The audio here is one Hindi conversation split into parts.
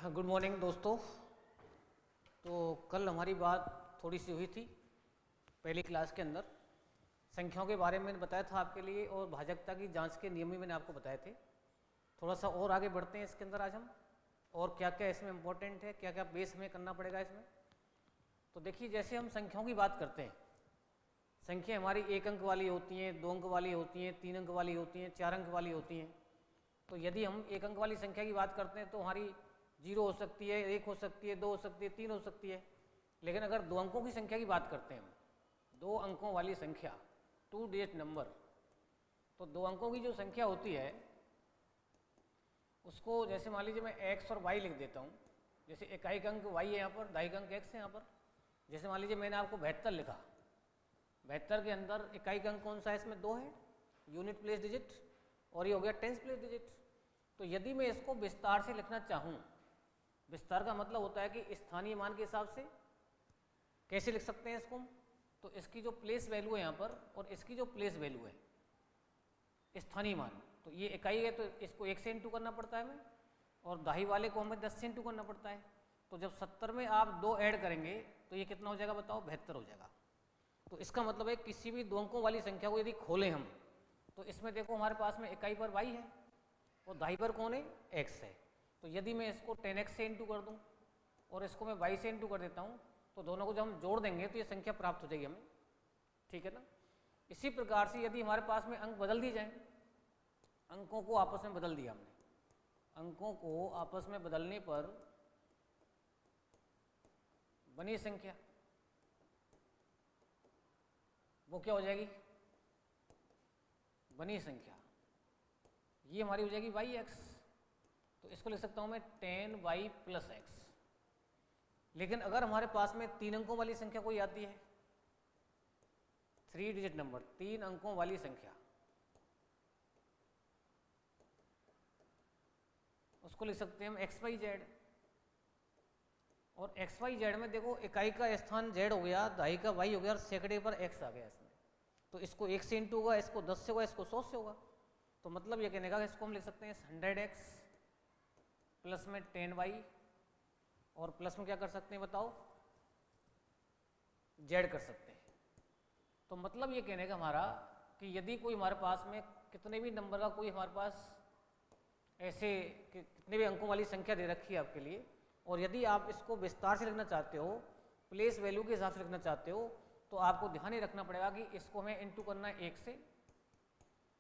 गुड मॉर्निंग दोस्तों। तो कल हमारी बात थोड़ी सी हुई थी पहली क्लास के अंदर, संख्याओं के बारे में मैंने बताया था आपके लिए, और भाजकता की जांच के नियम भी मैंने आपको बताए थे। थोड़ा सा और आगे बढ़ते हैं इसके अंदर आज हम, और क्या क्या इसमें इम्पोर्टेंट है, क्या क्या बेस हमें करना पड़ेगा इसमें। तो देखिए, जैसे हम संख्याओं की बात करते हैं, संख्या हमारी 1 अंक वाली होती हैं, 2 अंक वाली होती हैं, 3 अंक वाली होती हैं, 4 अंक वाली होती हैं। तो यदि हम 1 अंक वाली संख्या की बात करते हैं तो हमारी 0 हो सकती है, 1 हो सकती है, 2 हो सकती है, 3 हो सकती है। लेकिन अगर 2 अंकों की संख्या की बात करते हैं हम, 2 अंकों वाली संख्या, 2 डिजिट नंबर, तो 2 अंकों की जो संख्या होती है उसको, जैसे मान लीजिए मैं x और y लिख देता हूँ। जैसे इकाई का अंक y है यहाँ पर, दहाई का अंक x है यहाँ पर। जैसे मान लीजिए मैंने आपको 72 लिखा, 72 के अंदर इकाई का अंक कौन सा है, इसमें 2 है, यूनिट प्लेस डिजिट, और ये हो गया टेंस प्लेस डिजिट। तो यदि मैं इसको विस्तार से लिखना चाहूँ, विस्तार का मतलब होता है कि स्थानीय मान के हिसाब से कैसे लिख सकते हैं इसको, तो इसकी जो प्लेस वैल्यू है यहाँ पर और इसकी जो प्लेस वैल्यू है स्थानीय मान, तो ये इकाई है तो इसको 1 से इंटू करना पड़ता है हमें, और दहाई वाले को हमें 10 से इंटू करना पड़ता है। तो जब 70 में आप 2 ऐड करेंगे तो ये कितना हो जाएगा बताओ, 72 हो जाएगा। तो इसका मतलब है किसी भी 2 अंकों वाली संख्या को यदि खोलें हम, तो इसमें देखो हमारे पास में इकाई पर y है और दहाई पर कौन है, x है। तो यदि मैं इसको 10x से इंटू कर दूं और इसको मैं y से इंटू कर देता हूं, तो दोनों को जब हम जोड़ देंगे तो ये संख्या प्राप्त हो जाएगी हमें, ठीक है ना। इसी प्रकार से यदि हमारे पास में अंक बदल दिए जाएं, अंकों को आपस में बदल दिया हमने, अंकों को आपस में बदलने पर बनी संख्या वो क्या हो जाएगी, बनी संख्या ये हमारी हो जाएगी yx। तो इसको लिख सकता हूं मैं 10y प्लस x। लेकिन अगर हमारे पास में 3 अंकों वाली संख्या कोई आती है, 3 डिजिट नंबर, 3 अंकों वाली संख्या, उसको लिख सकते हैं हम xyz। और xyz में देखो इकाई का स्थान z हो गया, दहाई का y हो गया, और सैकड़े पर x आ गया इसमें। तो इसको 1 से इंटू होगा, इसको 10 से होगा, इसको 100 से होगा। तो मतलब ये कहने का इसको हम लिख सकते हैं 100x प्लस में 10y, और प्लस में क्या कर सकते हैं बताओ, z कर सकते हैं। तो मतलब ये कहने का हमारा कि यदि कोई हमारे पास में कितने भी नंबर का कोई हमारे पास ऐसे कितने भी अंकों वाली संख्या दे रखी है आपके लिए, और यदि आप इसको विस्तार से लिखना चाहते हो, प्लेस वैल्यू के हिसाब से लिखना चाहते हो, तो आपको ध्यान ही रखना पड़ेगा कि इसको हमें इंटू करना है 1 से,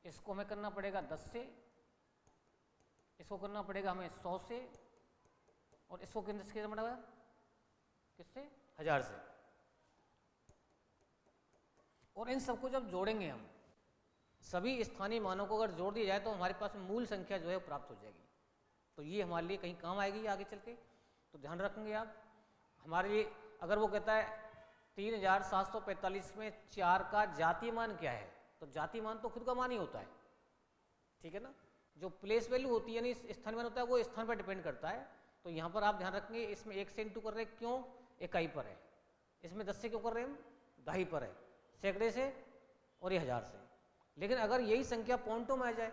इसको हमें करना पड़ेगा 10 से, इसको करना पड़ेगा हमें 100 से, और इसको किससे करना पड़ेगा, किससे, 1000 से। और इन सबको जब जोड़ेंगे हम, सभी स्थानीय मानों को अगर जोड़ दिया जाए तो हमारे पास मूल संख्या जो है प्राप्त हो जाएगी। तो ये हमारे लिए कहीं काम आएगी आगे चल के, तो ध्यान रखेंगे आप। हमारे लिए अगर वो कहता है 3745 में 4 का जातीय मान क्या है, तो जातीय मान तो खुद का मान ही होता है, ठीक है ना। जो प्लेस वैल्यू होती है यानी स्थानीय मान होता है वो स्थान पर डिपेंड करता है। तो यहाँ पर आप ध्यान रखेंगे, इसमें 1 से इंटू कर रहे हैं, क्यों, इकाई पर है। इसमें 10 से क्यों कर रहे हैं हम, दहाई पर है, सैकड़े से, और ये 1000 से। लेकिन अगर यही संख्या पॉइंटों में आ जाए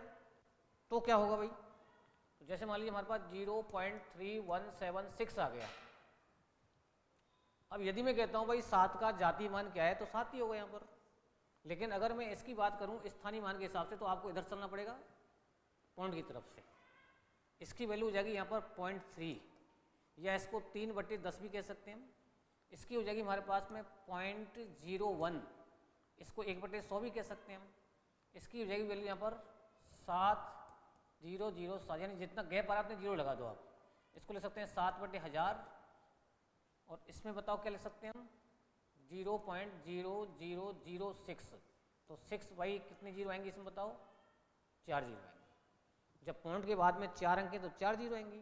तो क्या होगा भाई, तो जैसे मान लीजिए हमारे पास 0.3176 आ गया। अब यदि मैं कहता हूं भाई 7 का जातीय मान क्या है, तो 7 ही होगा यहाँ पर। लेकिन अगर मैं इसकी बात करूं स्थानीय मान के हिसाब से, तो आपको इधर चलना पड़ेगा पॉइंट की तरफ से। इसकी वैल्यू हो जाएगी यहाँ पर 0.3, या इसको 3/10 भी कह सकते हैं हम। इसकी हो जाएगी हमारे पास में 0.01, इसको 1/100 भी कह सकते हैं हम। इसकी हो जाएगी वैल्यू यहाँ पर 7007, यानी जितना गैप आ रहा है आपने 0 लगा दो आप। इसको लिख सकते हैं 7/1000, और इसमें बताओ क्या लिख सकते हैं हम, 0.0006। तो 6 भाई कितने जीरो आएंगे इसमें बताओ, 4 जीरो आएंगे। जब पॉइंट के बाद में 4 अंक है तो 4 जीरो आएंगी,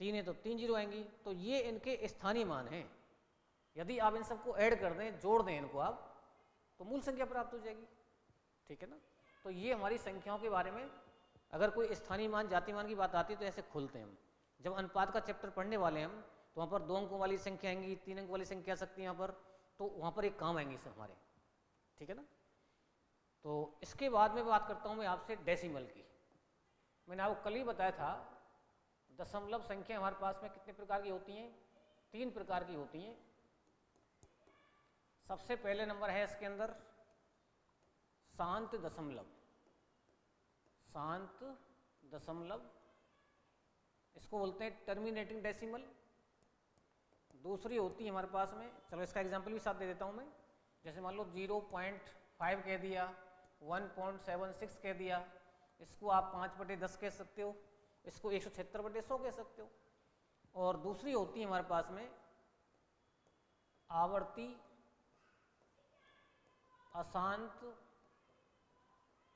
3 है तो 3 जीरो आएंगी। तो ये इनके स्थानीय मान हैं। यदि आप इन सबको ऐड कर दें, जोड़ दें इनको आप, तो मूल संख्या प्राप्त हो जाएगी, ठीक है ना। तो ये हमारी संख्याओं के बारे में, अगर कोई स्थानीय मान जातीय मान की बात आती है तो ऐसे खोलते हैं हम। जब अनुपात का चैप्टर पढ़ने वाले हैं हम, तो वहाँ पर 2 अंकों वाली संख्या आएंगी, 3 अंक वाली संख्या आ सकती है यहाँ पर, तो वहाँ पर एक काम आएंगे सब हमारे, ठीक है ना। तो इसके बाद में बात करता हूँ मैं आपसे डेसिमल की। मैंने आपको कल ही बताया था दशमलव संख्या हमारे पास में कितने प्रकार की होती हैं? 3 प्रकार की होती हैं। सबसे पहले नंबर है इसके अंदर शांत दशमलव। शांत दशमलव, इसको बोलते हैं टर्मिनेटिंग डेसिमल। दूसरी होती है हमारे पास में, चलो इसका एग्जांपल भी साथ दे देता हूँ मैं। जैसे मान लो 0.5 कह दिया, 1.76 कह दिया, इसको आप 5/10 कह सकते हो, इसको 176/100 कह सकते हो। और दूसरी होती है हमारे पास में आवर्ती अशांत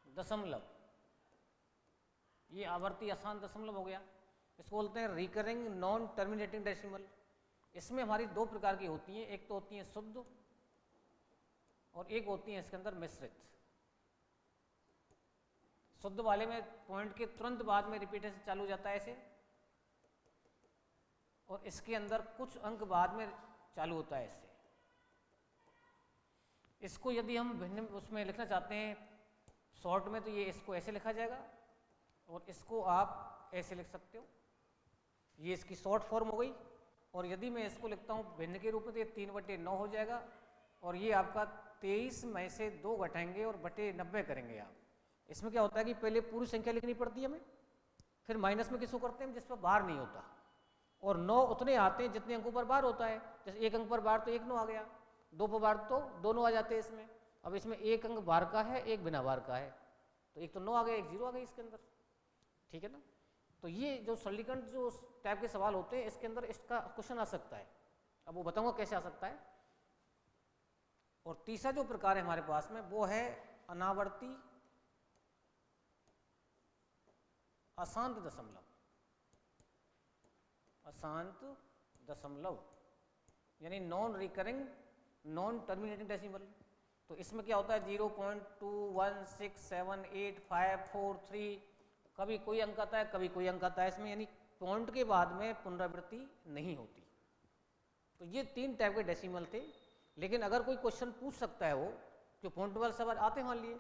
दशमलव। ये आवर्ती अशांत दशमलव हो गया। इसको बोलते हैं रिकरिंग नॉन टर्मिनेटिंग डेसिमल। इसमें हमारी 2 प्रकार की होती हैं, एक तो होती है शुद्ध और एक होती है इसके अंदर मिश्रित। शुद्ध वाले में पॉइंट के तुरंत बाद में रिपीटेशन चालू हो जाता है ऐसे, और इसके अंदर कुछ अंक बाद में चालू होता है ऐसे। इसको यदि हम भिन्न उसमें लिखना चाहते हैं शॉर्ट में, तो ये इसको ऐसे लिखा जाएगा और इसको आप ऐसे लिख सकते हो। ये इसकी शॉर्ट फॉर्म हो गई। और यदि मैं इसको लिखता हूँ भिन्न के रूप में, तो ये 3/9 हो जाएगा। और ये आपका 23 में से 2 घटाएंगे और बटे 90 करेंगे आप। इसमें क्या होता है कि पहले पूरी संख्या लिखनी पड़ती है हमें, फिर माइनस में किसको करते हैं हम, जिस पर बार नहीं होता। और 9 उतने आते हैं जितने अंकों पर बार होता है। जैसे 1 अंक पर बार तो 1 9 आ गया, 2 पर बार तो 2 9 आ जाते हैं इसमें। अब इसमें 1 अंक बार का है, 1 बिना बार का है, तो 1 तो 9 आ गया, 1 0 आ गई इसके अंदर। ठीक है ना। तो ये जो सरलीकरण जो टाइप के सवाल होते हैं, इसके अंदर इसका क्वेश्चन आ सकता है। अब वो बताऊंगा कैसे आ सकता है। और तीसरा जो प्रकार है हमारे पास में, वो है अनावर्ती अशांत दशमलव। अशांत दशमलव यानी non recurring non terminating decimal. तो इसमें क्या होता है 0.2167854 कभी कोई अंक आता है, कभी कोई अंक आता है इसमें, यानी पॉइंट के बाद में पुनरावृत्ति नहीं होती। तो ये 3 टाइप के डेसिमल थे। लेकिन अगर कोई क्वेश्चन पूछ सकता है वो, जो पॉइंट वाले सवाल आते हैं, मान लिए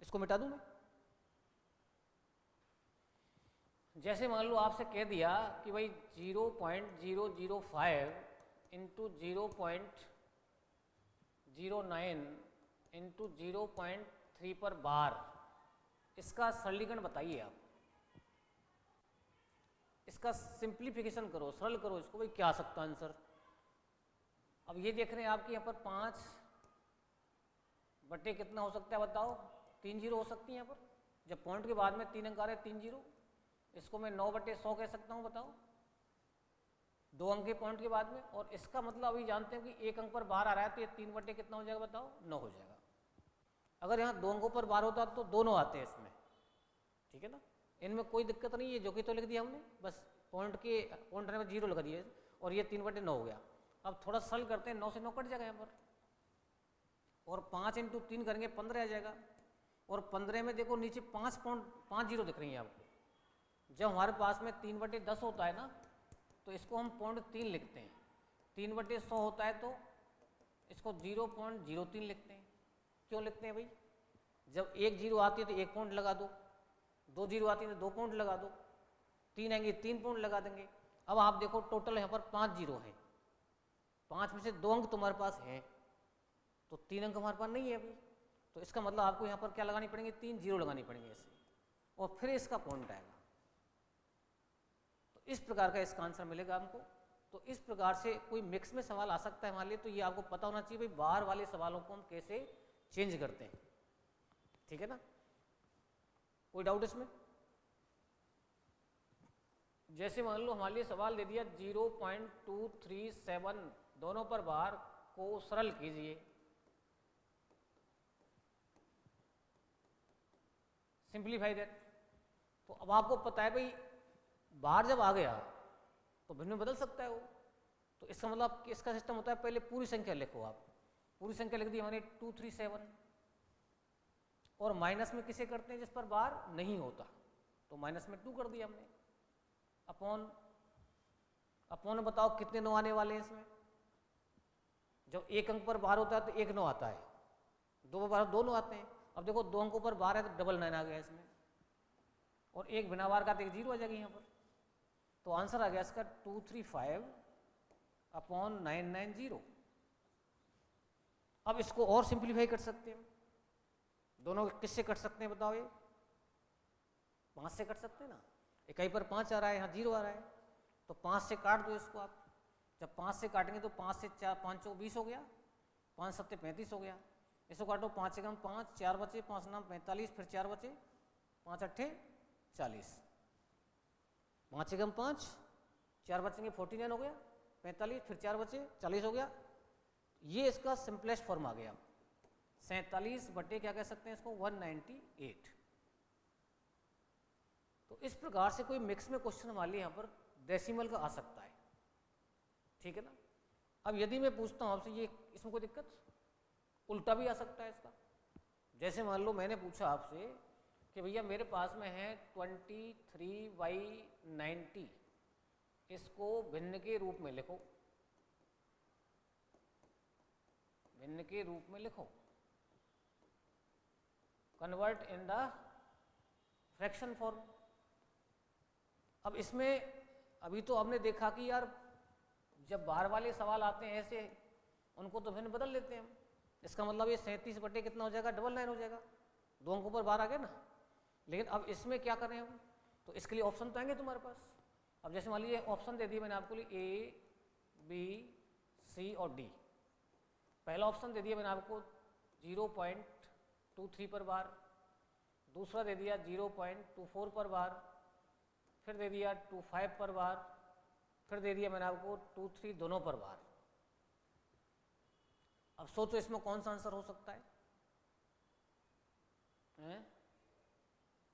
इसको मिटा दूं मैं। जैसे मान लो आपसे कह दिया कि भाई 0.005 इंटू 0.09 इंटू 0.3 पर बार, इसका सरलीकरण बताइए आप। इसका सिंप्लीफिकेशन करो, सरल करो इसको, भाई क्या आ सकता है आंसर। अब ये देख रहे हैं आपके यहाँ पर 5 बटे कितना हो सकता है बताओ, 3 0 हो सकती है यहाँ पर। जब पॉइंट के बाद में 3 अंक आ रहे हैं 3 0, इसको मैं 9/100 कह सकता हूँ, बताओ 2 अंक के पॉइंट के बाद में। और इसका मतलब अभी जानते हैं कि 1 अंक पर बार आ रहा है, तो ये 3 बटे कितना हो जाएगा बताओ, 9 हो जाएगा। अगर यहाँ 2 अंकों पर बार होता तो दोनों आते हैं इसमें। ठीक है ना, इनमें कोई दिक्कत नहीं है, जो कि तो लिख दिया हमने, बस पॉइंट में 0 लगा दिए और ये 3/9 हो गया। अब थोड़ा सरल करते हैं, 9 से 9 कट जाएगा यहाँ पर, और 5 इंटू 3 करेंगे 15 आ जाएगा। और 15 में देखो नीचे 5 0 दिख रही है आपको। जब हमारे पास में 3/10 होता है ना, तो इसको हम 0.3 लिखते हैं। 3/100 होता है तो इसको 0.03 लिखते हैं। क्यों लिखते हैं भाई, जब 1 0 आती है तो 1 पॉइंट लगा दो, 2 0 आती है तो 2 पॉइंट लगा दो, 3 आएंगे 3 पॉइंट लगा देंगे। अब आप देखो टोटल यहाँ पर 5 0 है, 5 में से 2 अंक तुम्हारे पास हैं, तो 3 अंक हमारे पास नहीं है अभी। तो इसका मतलब आपको यहाँ पर क्या लगानी पड़ेंगे, 3 0 लगानी पड़ेंगे ऐसे, और फिर इसका पॉइंट आएगा। तो इस प्रकार का इसका आंसर मिलेगा हमको। तो इस प्रकार से कोई मिक्स में सवाल आ सकता है हमारे लिए, तो ये आपको पता होना चाहिए भाई बाहर वाले सवालों को हम कैसे चेंज करते हैं। ठीक है ना, कोई डाउट इसमें। जैसे मान लो हमारे लिए सवाल दे दिया 0.237, दोनों पर बार को सरल कीजिए। Simplify that. तो अब आपको पता है भाई बार जब आ गया तो भिन्न में बदल सकता है वो। तो इसका मतलब इसका सिस्टम होता है पहले पूरी संख्या लिखो। आप पूरी संख्या लिख दी हमारी 237, और माइनस में किसे करते हैं जिस पर बार नहीं होता, तो माइनस में 2 कर दिया हमने। अपॉन बताओ कितने 9 आने वाले हैं इसमें। जब 1 अंक पर बार होता है तो 1 9 आता है, 2 पर बार 2 9 आते हैं। अब देखो 2 अंकों पर बार है तो 999 आ गया इसमें, और 1 बिना बार का तो 1 0 आ जाएगी यहाँ पर। तो आंसर आ गया इसका 235/990। अब इसको और सिंप्लीफाई कर सकते हैं, दोनों किससे कट सकते हैं बताओ? ये 5 से कट सकते हैं ना, इकाई पर 5 आ रहा है, यहाँ 0 आ रहा है, तो 5 से काट दो इसको आप। जब 5 से काटेंगे तो 5 से 4, 5 चौक 20 हो गया, 5 सत्ते 35 हो गया। इसको काटो, 5 एकम 5, 4 बचे, 5 नाम 45, फिर 4 बचे, 5 अट्ठे 40, 5 एकम 5, 4 बचेंगे 49 हो गया, 45, फिर 4 बचे 40 हो गया। ये इसका सिंपलेस्ट फॉर्म आ गया, 47 बटे क्या कह सकते हैं इसको 198। तो इस प्रकार से कोई मिक्स में क्वेश्चन हमारे यहाँ पर डेसिमल का आ सकता है, ठीक है ना। अब यदि मैं पूछता हूँ आपसे, ये इसमें कोई दिक्कत? उल्टा भी आ सकता है इसका। जैसे मान लो मैंने पूछा आपसे कि भैया मेरे पास में है 23/90, इसको भिन्न के रूप में लिखो, भिन्न के रूप में लिखो, convert in the fraction form. अब इसमें अभी तो आपने देखा कि यार जब बाहर वाले सवाल आते हैं ऐसे, उनको तो भिन्न बदल लेते हैं हम। इसका मतलब ये 37 बटे कितना हो जाएगा, 99 हो जाएगा, 2 अंकों पर बाहर आ गया ना। लेकिन अब इसमें क्या करें हम, तो इसके लिए ऑप्शन तो आएंगे तुम्हारे पास। अब जैसे मान लीजिए ऑप्शन दे दिए मैंने आपको लिए A, B, C और D। पहला ऑप्शन दे दिया मैंने आपको 0.23 पर बार, दूसरा दे दिया 0.24 पर बार, फिर दे दिया 25 पर बार, फिर दे दिया मैंने आपको 23 दोनों पर बार। अब सोचो इसमें कौन सा आंसर हो सकता है?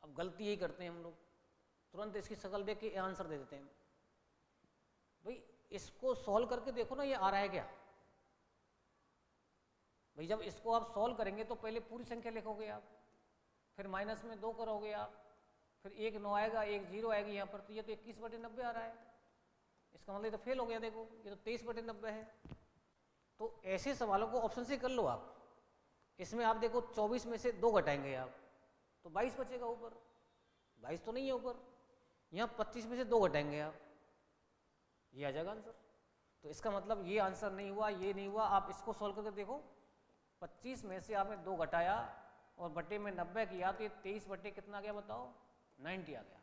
अब गलती यही करते हैं हम लोग, तुरंत इसकी शक्ल देख के आंसर दे देते हैं। भाई इसको सॉल्व करके देखो ना, ये आ रहा है क्या? भाई जब इसको आप सॉल्व करेंगे तो पहले पूरी संख्या लिखोगे आप, फिर माइनस में 2 करोगे आप, फिर 1 9 आएगा, 1 0 आएगी यहाँ पर, तो ये तो 21/90 आ रहा है। इसका मतलब ये तो फेल हो गया। देखो ये तो 23/90 है। तो ऐसे सवालों को ऑप्शन से कर लो आप। इसमें आप देखो 24 में से 2 घटाएंगे आप तो 22 बचेगा ऊपर, 22 तो नहीं है ऊपर। यहाँ 25 में से 2 घटाएंगे आप, ये आ जाएगा आंसर। तो इसका मतलब ये आंसर नहीं हुआ, ये नहीं हुआ। आप इसको सॉल्व करके देखो, 25 में से आपने 2 घटाया और बटे में 90 किया तो ये 23 बटे कितना आ गया बताओ, 90 आ गया।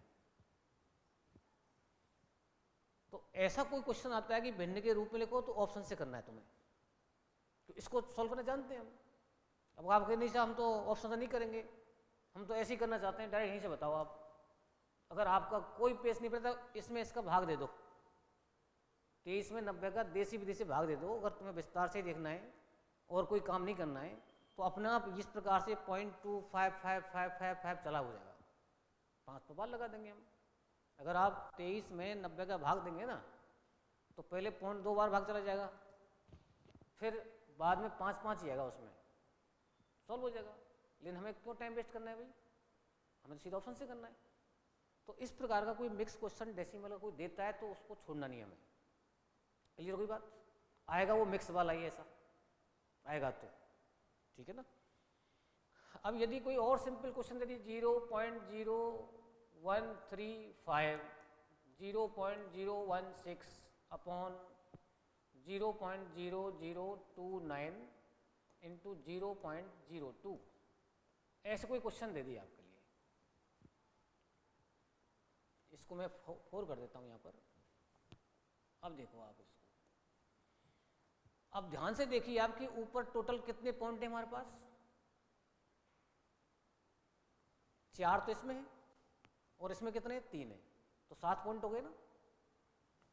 तो ऐसा कोई क्वेश्चन आता है कि भिन्न के रूप में लिखो तो ऑप्शन से करना है तुम्हें, तो इसको सॉल्व करना जानते हैं हम। अब आप कहें नहीं साहब हम तो ऑप्शन से नहीं करेंगे, हम तो ऐसे ही करना चाहते हैं, डायरेक्ट यहीं से बताओ आप। अगर आपका कोई पेश नहीं पड़ता, इसमें इसका भाग दे दो, 23 में 90 का देसी विदेशी भाग दे दो। अगर तुम्हें विस्तार से देखना है और कोई काम नहीं करना है तो अपने आप इस प्रकार से 0.25555 चला हो जाएगा, 5 पर बार लगा देंगे हम। अगर आप 23 में 90 का भाग देंगे ना तो पहले 0.2 बार भाग चला जाएगा, फिर बाद में 5 ही आएगा, उसमें सॉल्व हो जाएगा। लेकिन हमें क्यों टाइम वेस्ट करना है भाई, हमें सीधा ऑप्शन से करना है। तो इस प्रकार का कोई मिक्स क्वेश्चन डेसिमल का कोई देता है तो उसको छोड़ना नहीं हमें। क्लियर होगी बात? आएगा वो मिक्स वाला ही, ऐसा आएगा तो ठीक है ना। अब यदि कोई और सिंपल क्वेश्चन दे दी 0.0135 0.016 अपॉन 0.0029 इंटू 0.02, ऐसे कोई क्वेश्चन दे दिया आपके लिए। इसको मैं 4 कर देता हूं यहाँ पर। अब देखो आप इसको, अब ध्यान से देखिए आपके ऊपर टोटल कितने पॉइंट है हमारे पास, 4 तो इसमें है और इसमें कितने 3 है, तो 7 पॉइंट हो गए ना।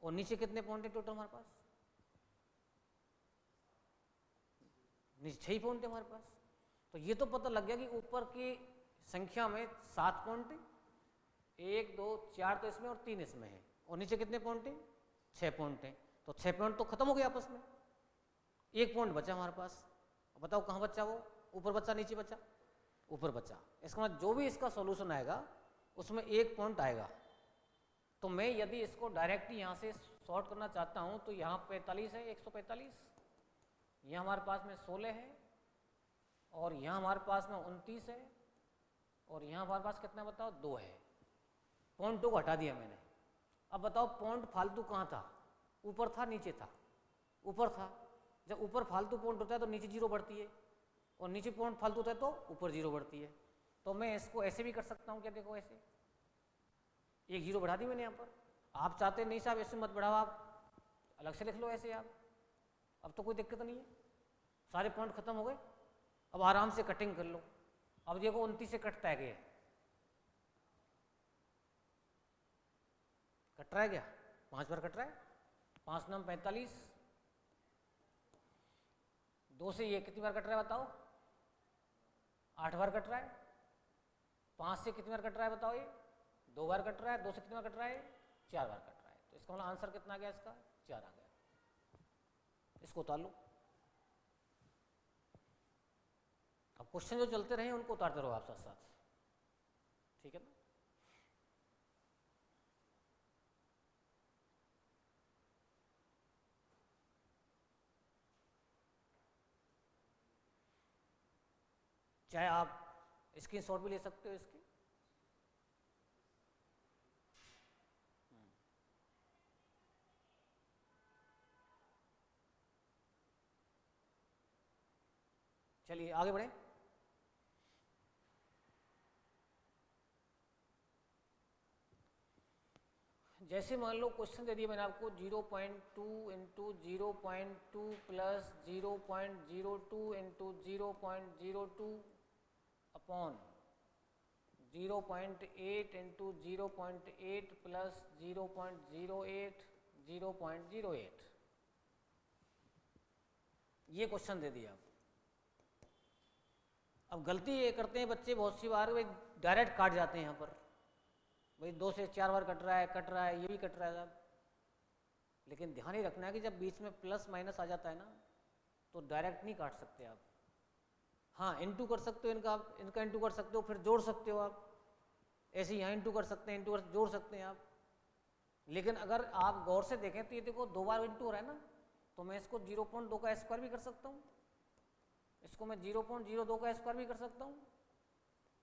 और नीचे कितने पॉइंट है टोटल हमारे पास, नीचे 6 पॉइंट है हमारे पास। तो ये तो पता लग गया कि ऊपर की संख्या में 7 पॉइंट है, 1 2 4 तो इसमें और 3 इसमें है, और नीचे कितने पॉइंट है 6 पॉइंट है। तो 6 पॉइंट तो खत्म हो गया आपस में, 1 पॉइंट बचा हमारे पास। बताओ कहाँ बचा वो, ऊपर बचा नीचे बचा, ऊपर बचा। इसका मतलब जो भी इसका सॉल्यूशन आएगा उसमें 1 पॉइंट आएगा। तो मैं यदि इसको डायरेक्ट यहाँ से सॉर्ट करना चाहता हूँ तो यहाँ 45 है, 145, यहाँ हमारे पास में 16 है, और यहाँ हमारे पास में 29 है, और यहाँ हमारे पास कितना बताओ 2 है। पॉइंट 2 को हटा दिया मैंने, अब बताओ पॉइंट फालतू कहाँ था, ऊपर था नीचे था, ऊपर था। जब ऊपर फालतू पॉइंट होता है तो नीचे जीरो बढ़ती है, और नीचे पॉइंट फालतू होता है तो ऊपर जीरो बढ़ती है। तो मैं इसको ऐसे भी कर सकता हूँ क्या, देखो ऐसे एक जीरो बढ़ा दी मैंने यहाँ पर। आप चाहते नहीं साहब ऐसे मत बढ़ाओ, आप अलग से लिख लो ऐसे आप, अब तो कोई दिक्कत नहीं है, सारे पॉइंट खत्म हो गए। अब आराम से कटिंग कर लो। अब देखो 29 से कटता है क्या, कट रहा है क्या, 5 बार कट रहा है, 5 9 45, 2 से ये कितनी बार कट रहा है बताओ, 8 बार कट रहा है। 5 से कितनी बार कट रहा है बताओ, ये 2 बार कट रहा है। 2 से कितनी बार कट रहा है, 4 बार कट रहा है। तो इसका मतलब आंसर कितना आ गया, इसका 4 आ गया। इसको उतार लो। अब क्वेश्चन जो चलते रहे उनको उतारते रहो आप साथ साथ, ठीक है ना। चाहे आप स्क्रीनशॉट भी ले सकते हो इसकी। चलिए आगे बढ़े। जैसे मान लो क्वेश्चन दे दिया मैंने आपको 0.2 into 0.2 plus 0.02 into 0.02 upon 0.8 into 0.8 plus 0.08 0.08। ये क्वेश्चन दे दिया। अब गलती ये करते हैं बच्चे बहुत सी बार, वे डायरेक्ट काट जाते हैं यहाँ पर, भाई 2 से 4 बार कट रहा है, ये भी कट रहा है साहब। लेकिन ध्यान ही रखना है कि जब बीच में प्लस माइनस आ जाता है ना तो डायरेक्ट नहीं काट सकते आप। हाँ इंटू कर सकते हो इनका, आप इनका इंटू कर सकते हो, फिर जोड़ सकते हो आप, ऐसे यहाँ इंटू कर सकते हैं, इंटू जोड़ सकते हैं आप। लेकिन अगर आप गौर से देखें तो ये देखो 2 बार इंटू हो रहा है ना, तो मैं इसको 0.2 का स्क्वायर भी कर सकता हूँ, इसको मैं 0.02 का स्क्वायर भी कर सकता हूँ,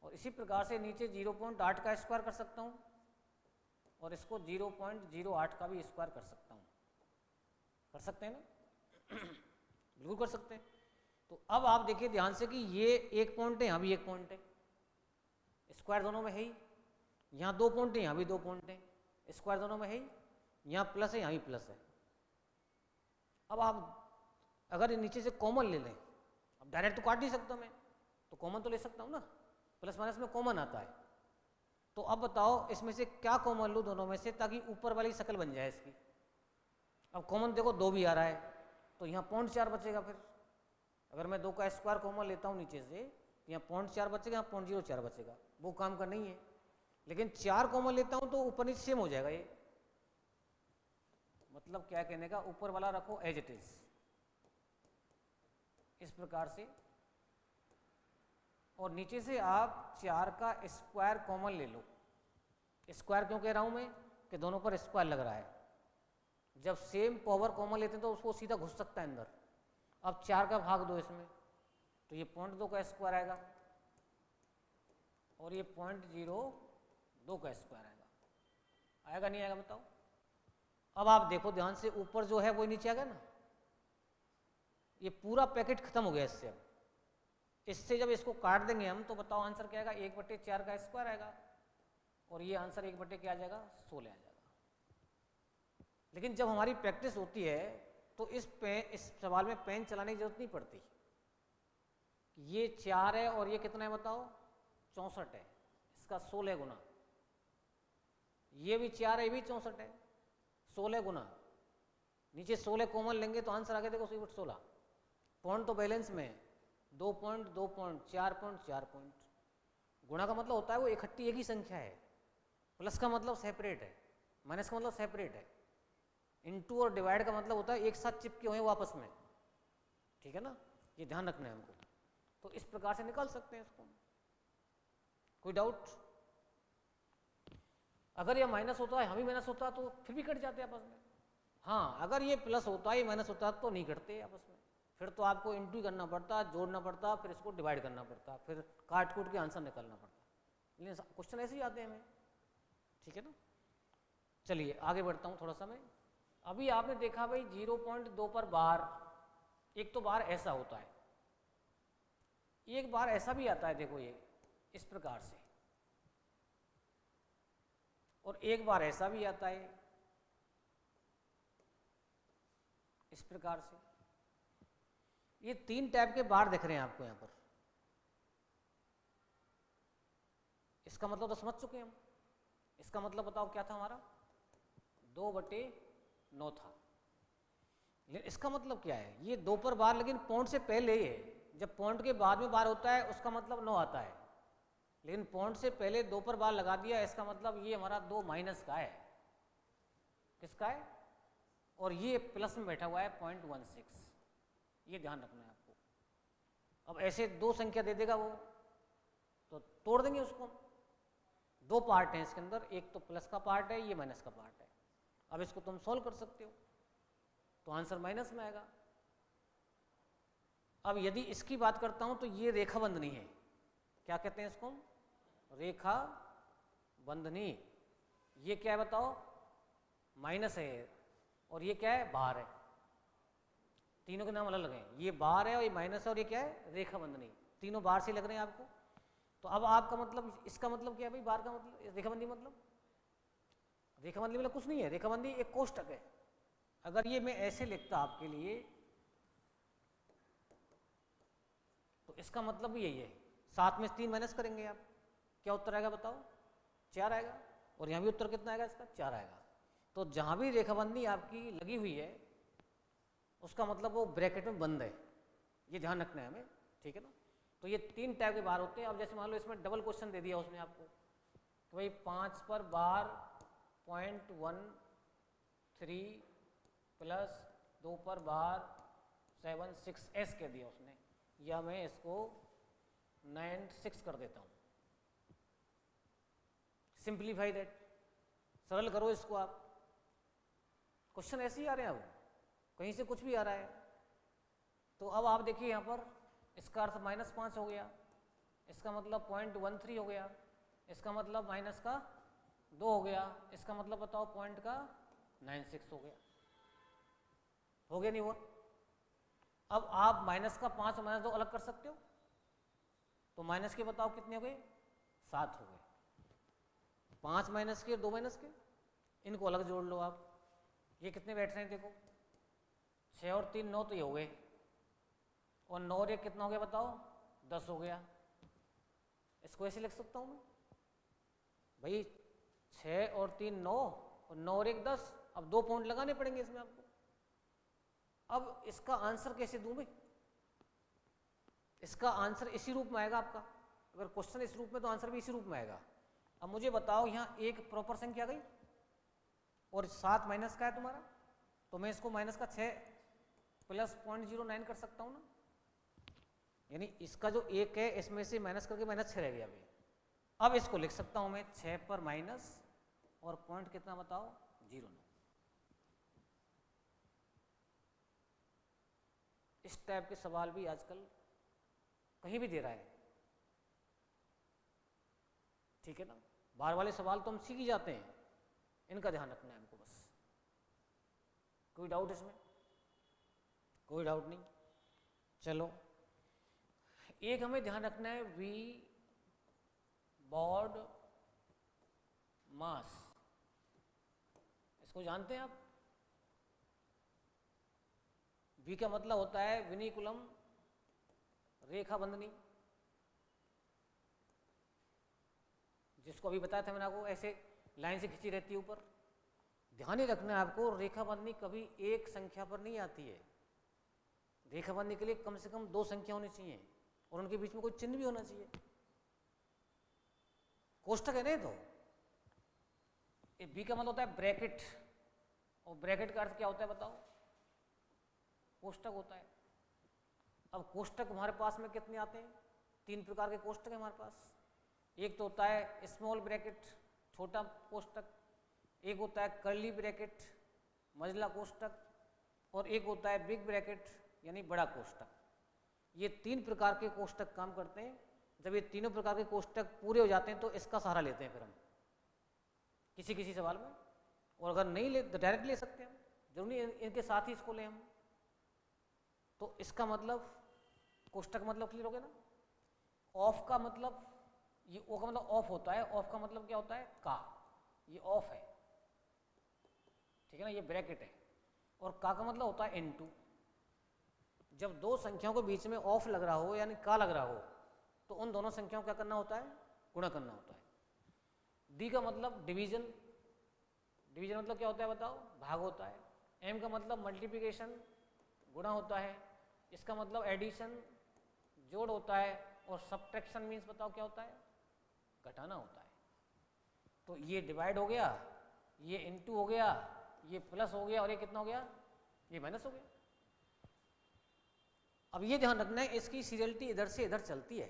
और इसी प्रकार से नीचे 0.8 का स्क्वायर कर सकता हूँ, और इसको 0.08 का भी स्क्वायर कर सकता हूँ। कर सकते हैं ना बिल्कुल कर सकते हैं। तो अब आप देखिए ध्यान से कि ये एक पॉइंट है, यहाँ भी एक पॉइंट है, स्क्वायर दोनों में है ही। यहाँ 2 पॉइंट है, यहाँ भी 2 पॉइंट है, स्क्वायर दोनों में है ही। यहाँ प्लस है, यहाँ भी प्लस है। अब आप अगर नीचे से कॉमन ले लें, अब डायरेक्ट तो काट नहीं सकता मैं, तो कॉमन तो ले सकता हूँ ना, प्लस माइनस में कॉमन आता है। तो अब बताओ इसमें से क्या कॉमन लूँ दोनों में से, ताकि ऊपर वाली शक्ल बन जाए इसकी। अब कॉमन देखो 2 भी आ रहा है, तो यहाँ 0.4 बचेगा। फिर अगर मैं 2 का स्क्वायर कॉमन लेता हूँ नीचे से, तो यहाँ 0.4 बचेगा, यहाँ 0.04 बचेगा, वो काम का नहीं है। लेकिन 4 कॉमन लेता हूँ तो ऊपर नीचे सेम हो जाएगा ये। मतलब क्या कहने का, ऊपर वाला रखो एज इट इज, इस प्रकार से, और नीचे से आप 4 का स्क्वायर कॉमन ले लो। स्क्वायर क्यों कह रहा हूं मैं, कि दोनों पर स्क्वायर लग रहा है। जब सेम पावर कॉमन लेते हैं तो उसको सीधा घुस सकता है अंदर। अब 4 का भाग दो इसमें, तो ये 0.2 का स्क्वायर आएगा, और ये 0.02 का स्क्वायर आएगा। आएगा नहीं आएगा बताओ। अब आप देखो ध्यान से, ऊपर जो है वो नीचे आ गया ना, ये पूरा पैकेट खत्म हो गया इससे। अब इससे जब इसको काट देंगे हम, तो बताओ आंसर क्या आएगा, 1/4 का स्क्वायर आएगा, और ये आंसर 1 क्या आ जाएगा, 16 आ जाएगा। लेकिन जब हमारी प्रैक्टिस होती है तो इस सवाल में पेन चलाने की जरूरत नहीं पड़ती। ये 4 है और ये कितना है बताओ, 64 है, इसका 16 गुना। ये भी 4 है, ये भी 64 है, 16 गुना। नीचे 16 कॉमन लेंगे तो आंसर आ गया देखो 16। पॉइंट तो बैलेंस में है, 2 पॉइंट 2 पॉइंट 4 पॉइंट 4 पॉइंट। गुणा का मतलब होता है वो इकट्ठी एक ही संख्या है, प्लस का मतलब सेपरेट है, माइनस का मतलब सेपरेट है, इनटू और डिवाइड का मतलब होता है एक साथ चिपके हुए आपस में। ठीक है ना, ये ध्यान रखना है हमको। तो इस प्रकार से निकाल सकते हैं इसको। कोई डाउट? अगर ये माइनस होता है, हम ही माइनस होता तो फिर भी कट जाते आपस में। हाँ, अगर ये प्लस होता है, माइनस होता तो नहीं कटते आपस में, फिर तो आपको इंटू करना पड़ता, जोड़ना पड़ता, फिर इसको डिवाइड करना पड़ता, फिर काट कूट के आंसर निकालना पड़ता। लेकिन क्वेश्चन ऐसे ही आते हैं हमें। ठीक है ना। चलिए आगे बढ़ता हूँ थोड़ा सा मैं। अभी आपने देखा भाई 0.2 पर बार, एक तो बार ऐसा होता है, एक बार ऐसा भी आता है, देखो ये इस प्रकार से, और एक बार ऐसा भी आता है इस प्रकार से। ये 3 टाइप के बार दिख रहे हैं आपको यहाँ पर। इसका मतलब तो समझ चुके हैं हम। इसका मतलब बताओ क्या था हमारा, 2/9 था। लेकिन इसका मतलब क्या है, ये 2 पर बार लेकिन पॉइंट से पहले ही है। जब पॉइंट के बाद में बार होता है उसका मतलब 9 आता है, लेकिन पॉइंट से पहले 2 पर बार लगा दिया, इसका मतलब ये हमारा 2 माइनस का है। किसका है? और ये प्लस में बैठा हुआ है 0.16। ये ध्यान रखना है आपको। अब ऐसे 2 संख्या दे देगा वो, तो तोड़ देंगे उसको। 2 पार्ट हैं इसके अंदर, एक तो प्लस का पार्ट है, ये माइनस का पार्ट है। अब इसको तुम सॉल्व कर सकते हो, तो आंसर माइनस में आएगा। अब यदि इसकी बात करता हूं तो ये रेखा बंधनी है। क्या कहते हैं इसको? रेखा बंधनी। ये क्या है बताओ? माइनस है, और ये क्या है? बार है। तीनों के नाम अलग अलग हैं। ये बार है और ये माइनस है, और ये क्या है? रेखा बंधनी। तीनों बार से लग रहे हैं आपको। तो अब आपका मतलब, इसका मतलब क्या है भाई? बार का मतलब, रेखाबंदी मतलब, रेखाबंदी मतलब कुछ नहीं है। रेखाबंदी एक कोष्टक है। अगर ये मैं ऐसे लिखता आपके लिए, तो इसका मतलब भी यही है। 7 में 3 माइनस करेंगे आप, क्या उत्तर आएगा बताओ? 4 आएगा। और यहाँ भी उत्तर कितना आएगा इसका? 4 आएगा। तो जहाँ भी रेखाबंदी आपकी लगी हुई है उसका मतलब वो ब्रैकेट में बंद है। ये ध्यान रखना है हमें, ठीक है ना? तो ये 3 टाइप के बार होते हैं। अब जैसे मान लो इसमें डबल क्वेश्चन दे दिया उसने आपको कि भाई 5 पर बार 0.13 प्लस 2 पर बार 7.6 कह दिया उसने, या मैं इसको 9.6 कर देता हूँ। सिंप्लीफाई दैट, सरल करो इसको आप। क्वेश्चन ऐसे ही आ रहे हैं, अब कहीं से कुछ भी आ रहा है। तो अब आप देखिए यहाँ पर, इसका अर्थ -5 हो गया, इसका मतलब 0.13 हो गया, इसका मतलब माइनस का 2 हो गया, इसका मतलब बताओ पॉइंट का 9.6 हो गया। हो गया नहीं हुआ? अब आप माइनस का 5 और -2 अलग कर सकते हो, तो माइनस के बताओ कितने हो गए? 7 हो गए। 5 माइनस के, 2 माइनस के, इनको अलग जोड़ लो आप। ये कितने बैठ रहे हैं देखो, 6 और 3 9, तो ये हो गए। और 9 और 1 कितना हो गया बताओ? 10 हो गया। इसको ऐसे लिख सकता हूँ मैं भाई, 6 और 3 9, और 9 और 1 10। अब 2 पॉइंट लगाने पड़ेंगे इसमें आपको। अब इसका आंसर कैसे दूं भाई? इसका आंसर इसी रूप में आएगा आपका। अगर क्वेश्चन इस रूप में, तो आंसर भी इसी रूप में आएगा। अब मुझे बताओ, यहाँ एक प्रॉपर संख्या गई और 7 माइनस का है तुम्हारा, तो मैं इसको माइनस का 6 प्लस 0.09 कर सकता हूँ ना। यानी इसका जो 1 है इसमें से माइनस करके -6 रह गया अभी। अब इसको लिख सकता हूँ मैं 6 पर माइनस, और पॉइंट कितना बताओ? 0.9। इस टाइप के सवाल भी आजकल कहीं भी दे रहा है, ठीक है ना? बार वाले सवाल तो हम सीख ही जाते हैं, इनका ध्यान रखना है हमको बस। कोई डाउट इसमें? कोई डाउट नहीं। चलो, एक हमें ध्यान रखना है, वी बॉड मास। इसको जानते हैं आप? वी का मतलब होता है विनिकुलम रेखा बंधनी, जिसको अभी बताया था मैंने आपको, ऐसे लाइन से खींची रहती है ऊपर। ध्यान ही रखना है आपको, रेखा बंधनी कभी एक संख्या पर नहीं आती है। रेखा बंधनी के लिए कम से कम 2 संख्या होनी चाहिए, और उनके बीच में कोई चिन्ह भी होना चाहिए। कोष्टक है नहीं तो बी का मतलब होता है ब्रैकेट, और ब्रैकेट का अर्थ क्या होता है बताओ? कोष्टक होता है। अब कोष्टक हमारे पास में कितने आते हैं? 3 प्रकार के कोष्टक हैं हमारे पास। एक तो होता है स्मॉल ब्रैकेट, छोटा कोष्टक, एक होता है कर्ली ब्रैकेट, मझला कोष्टक, और एक होता है बिग ब्रैकेट यानी बड़ा कोष्टक। ये 3 प्रकार के कोष्टक काम करते हैं। जब ये तीनों प्रकार के कोष्टक पूरे हो जाते हैं तो इसका सहारा लेते हैं फिर हम किसी किसी सवाल में, और अगर नहीं ले तो डायरेक्ट ले सकते हैं हम, जरूरी इनके साथ ही इसको लें हम। तो इसका मतलब कोष्टक मतलब क्लियर हो गया ना। ऑफ का मतलब, ये ओ का मतलब ऑफ होता है, ऑफ का मतलब क्या होता है का, ये ऑफ है, ठीक है ना, ये ब्रैकेट है। और का मतलब होता है इनटू। जब दो संख्याओं के बीच में ऑफ लग रहा हो यानी का लग रहा हो तो उन दोनों संख्याओं को क्या करना होता है, गुणा करना होता है। डी का मतलब डिवीजन, डिवीजन मतलब क्या होता है बताओ, भाग होता है। एम का मतलब मल्टीप्लिकेशन, गुणा होता है। इसका मतलब एडिशन, जोड़ होता है। और सब्ट्रैक्शन मीन्स बताओ क्या होता है, घटाना होता है। तो ये डिवाइड हो गया, ये इनटू हो गया, ये प्लस हो गया और ये कितना हो गया, ये माइनस हो गया। अब ये ध्यान रखना है इसकी सीरियलिटी इधर से इधर चलती है।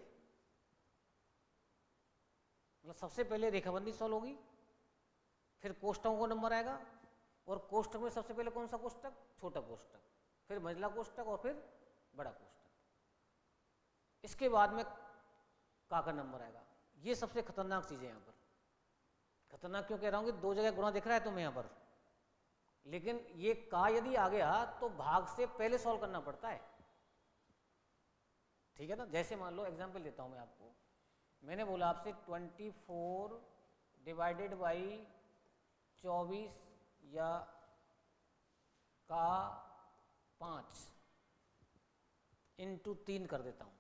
मतलब सबसे पहले रेखाबंदी सॉल्व होगी, फिर कोष्टकों का नंबर आएगा, और कोष्टक में सबसे पहले कौन सा कोष्टक, छोटा कोष्टक, फिर मझला कोष्टक और फिर बड़ा कोष्टक। इसके बाद में का नंबर आएगा। ये सबसे खतरनाक चीज है यहाँ पर। खतरनाक क्यों कह रहा हूँ कि दो जगह गुणा दिख रहा है तुम्हें यहाँ पर, लेकिन ये का यदि आ गया तो भाग से पहले सॉल्व करना पड़ता है, ठीक है ना। जैसे मान लो एग्जांपल देता हूँ मैं आपको, मैंने बोला आपसे 24 डिवाइडेड बाई 24 या का 5 इंटू 3 कर देता हूँ।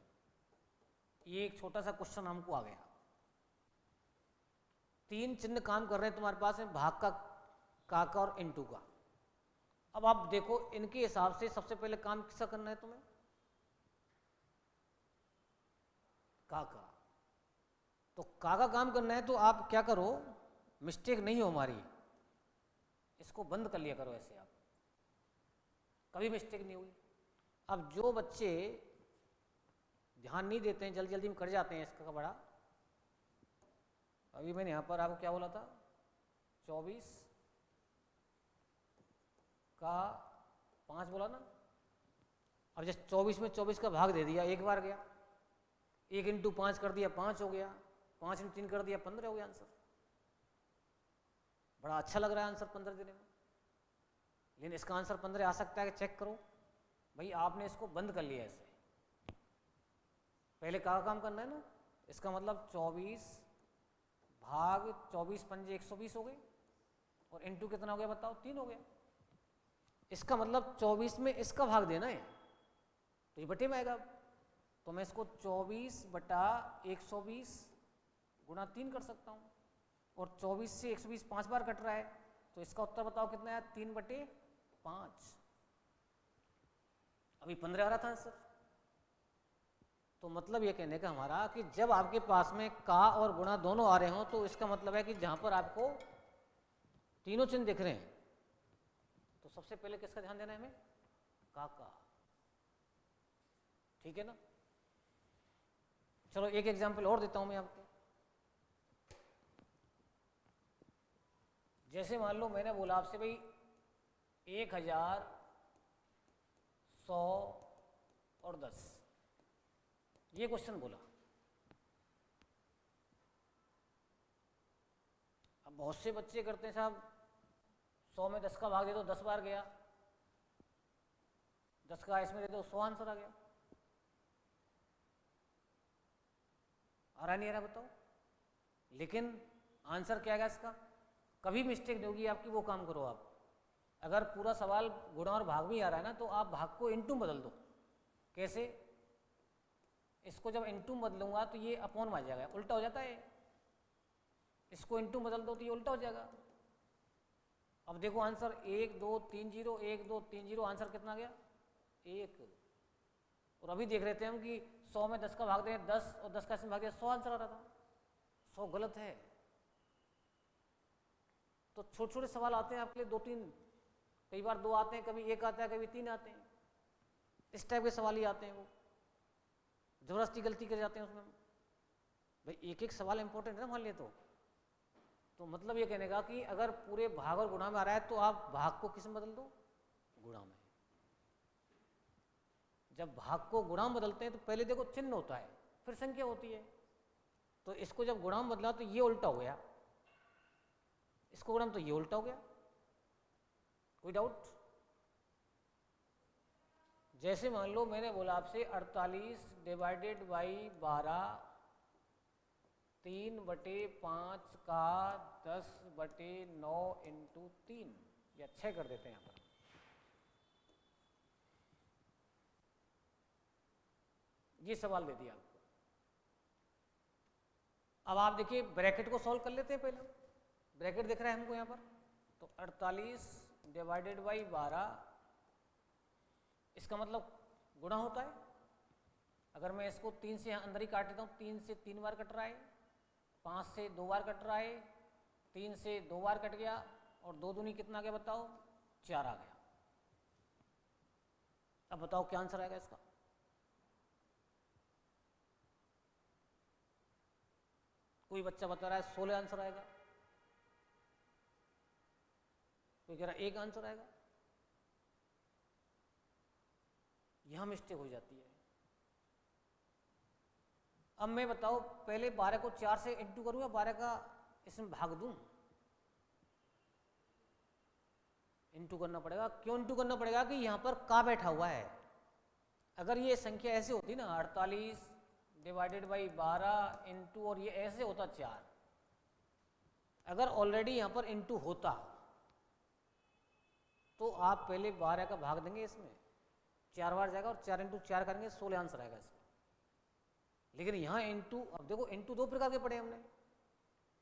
ये एक छोटा सा क्वेश्चन हमको आ गया। 3 चिन्ह काम कर रहे हैं तुम्हारे पास में, भाग का और इंटू का। अब आप देखो इनके हिसाब से सबसे पहले काम किसका करना है तुम्हें, का। तो का काम करना है तो आप क्या करो, मिस्टेक नहीं हो हमारी, इसको बंद कर लिया करो ऐसे, आप कभी मिस्टेक नहीं हुई। अब जो बच्चे ध्यान नहीं देते हैं, जल्दी जल्दी में कर जाते हैं इसका बड़ा, अभी मैंने यहाँ पर आपको क्या बोला था, 24 का 5 बोला ना। अब जैसे 24 में 24 का भाग दे दिया, एक बार गया, 1 इंटू 5 कर दिया 5 हो गया, 5 इंटू 3 कर दिया 15 हो गया आंसर। बड़ा अच्छा लग रहा है आंसर 15 देने में, लेकिन इसका आंसर 15 आ सकता है कि चेक करो भाई, आपने इसको बंद कर लिया ऐसे। पहले का काम करना है ना, इसका मतलब 24 भाग 24 पंजे 120 हो गए, और इंटू कितना हो गया बताओ, 3 हो गया। इसका मतलब 24 में इसका भाग देना है, तो ये बटे में आएगा। तो मैं इसको 24 बटा 120 गुणा 3 कर सकता हूँ, और 24 से 120 5 बार कट रहा है, तो इसका उत्तर बताओ कितना है, 3 बटे 5। अभी 15 आ रहा था आंसर। तो मतलब ये कहने का हमारा कि जब आपके पास में का और गुणा दोनों आ रहे हो तो इसका मतलब है कि जहां पर आपको तीनों चिन्ह दिख रहे हैं तो सबसे पहले किसका ध्यान देना है हमें, का। ठीक है ना। चलो एक एग्जांपल और देता हूं मैं आपको। जैसे मान लो मैंने बोला आपसे भाई 1100 और 10, ये क्वेश्चन बोला। अब बहुत से बच्चे करते हैं साहब 100 में 10 का भाग दे दो, 10 बार गया, 10 का इसमें दे दो 100 आंसर आ गया। आ रहा नहीं आ रहा बताओ। लेकिन आंसर क्या आएगा इसका, कभी मिस्टेक नहीं होगी आपकी, वो काम करो आप। अगर पूरा सवाल गुणा और भाग में आ रहा है ना तो आप भाग को इनटू बदल दो। कैसे, इसको जब इनटू बदलूंगा तो ये अपॉन में आ जाएगा, उल्टा हो जाता है। इसको इनटू बदल दो तो ये उल्टा हो जाएगा। अब देखो आंसर 1 2 3 0 1 2 3 0, आंसर कितना गया 1। और अभी देख रहे थे हम कि 100 में 10 का भाग दें 10, और 10 का इसमें भाग दिया 100 आंसर आ रहा था। 100 गलत है। तो छोटे छोटे सवाल आते हैं आपके लिए 2-3, कई बार 2 आते हैं, कभी 1 आता है, कभी 3 आते हैं। इस टाइप के सवाल ही आते हैं, वो जबरदस्ती गलती कर जाते हैं उसमें। भाई एक एक सवाल इंपॉर्टेंट है ना मान लिए तो मतलब ये कहने का कि अगर पूरे भाग और गुणा में आ रहा है तो आप भाग को किस में बदल दो, गुणा में। जब भाग को गुणा में बदलते हैं तो पहले देखो चिन्ह होता है, फिर संख्या होती है। तो इसको जब गुणा में बदला तो ये उल्टा हो गया, इसको गुणा में तो ये उल्टा हो गया। कोई डाउट? जैसे मान लो मैंने बोला आपसे 48 डिवाइडेड बाई 12 3/5 का 10/9 इंटू 3 या 6 कर देते हैं यहाँ पर। ये सवाल दे दिया आपको। अब आप देखिए ब्रैकेट को सॉल्व कर लेते हैं पहले। ब्रैकेट दिख रहा है हमको यहाँ पर, तो 48 डिवाइडेड बाई 12, इसका मतलब गुणा होता है। अगर मैं इसको 3 से अंदर ही काट देता हूँ, 3 से 3 बार कट रहा है, 5 से 2 बार कट रहा है, 3 से 2 बार कट गया, और 2 दूनी कितना आ गया बताओ? 4 आ गया। अब बताओ क्या आंसर आएगा इसका? कोई बच्चा बता रहा है 16 आंसर आएगा, कोई कह रहा है 1 आंसर आएगा। यहां मिस्टेक हो जाती है। अब मैं बताओ पहले 12 को 4 से इंटू करूं या 12 का इसमें भाग दूं? इंटू करना पड़ेगा। क्यों इंटू करना पड़ेगा? कि यहां पर का बैठा हुआ है। अगर ये संख्या ऐसे होती ना 48 डिवाइडेड बाई 12 इंटू, और ये ऐसे होता 4, अगर ऑलरेडी यहां पर इंटू होता तो आप पहले 12 का भाग देंगे, इसमें 4 बार जाएगा और 4 इंटू 4 करेंगे, 16 आंसर आएगा इसका। लेकिन यहाँ इंटू, अब देखो इंटू 2 प्रकार के पढ़े हमने।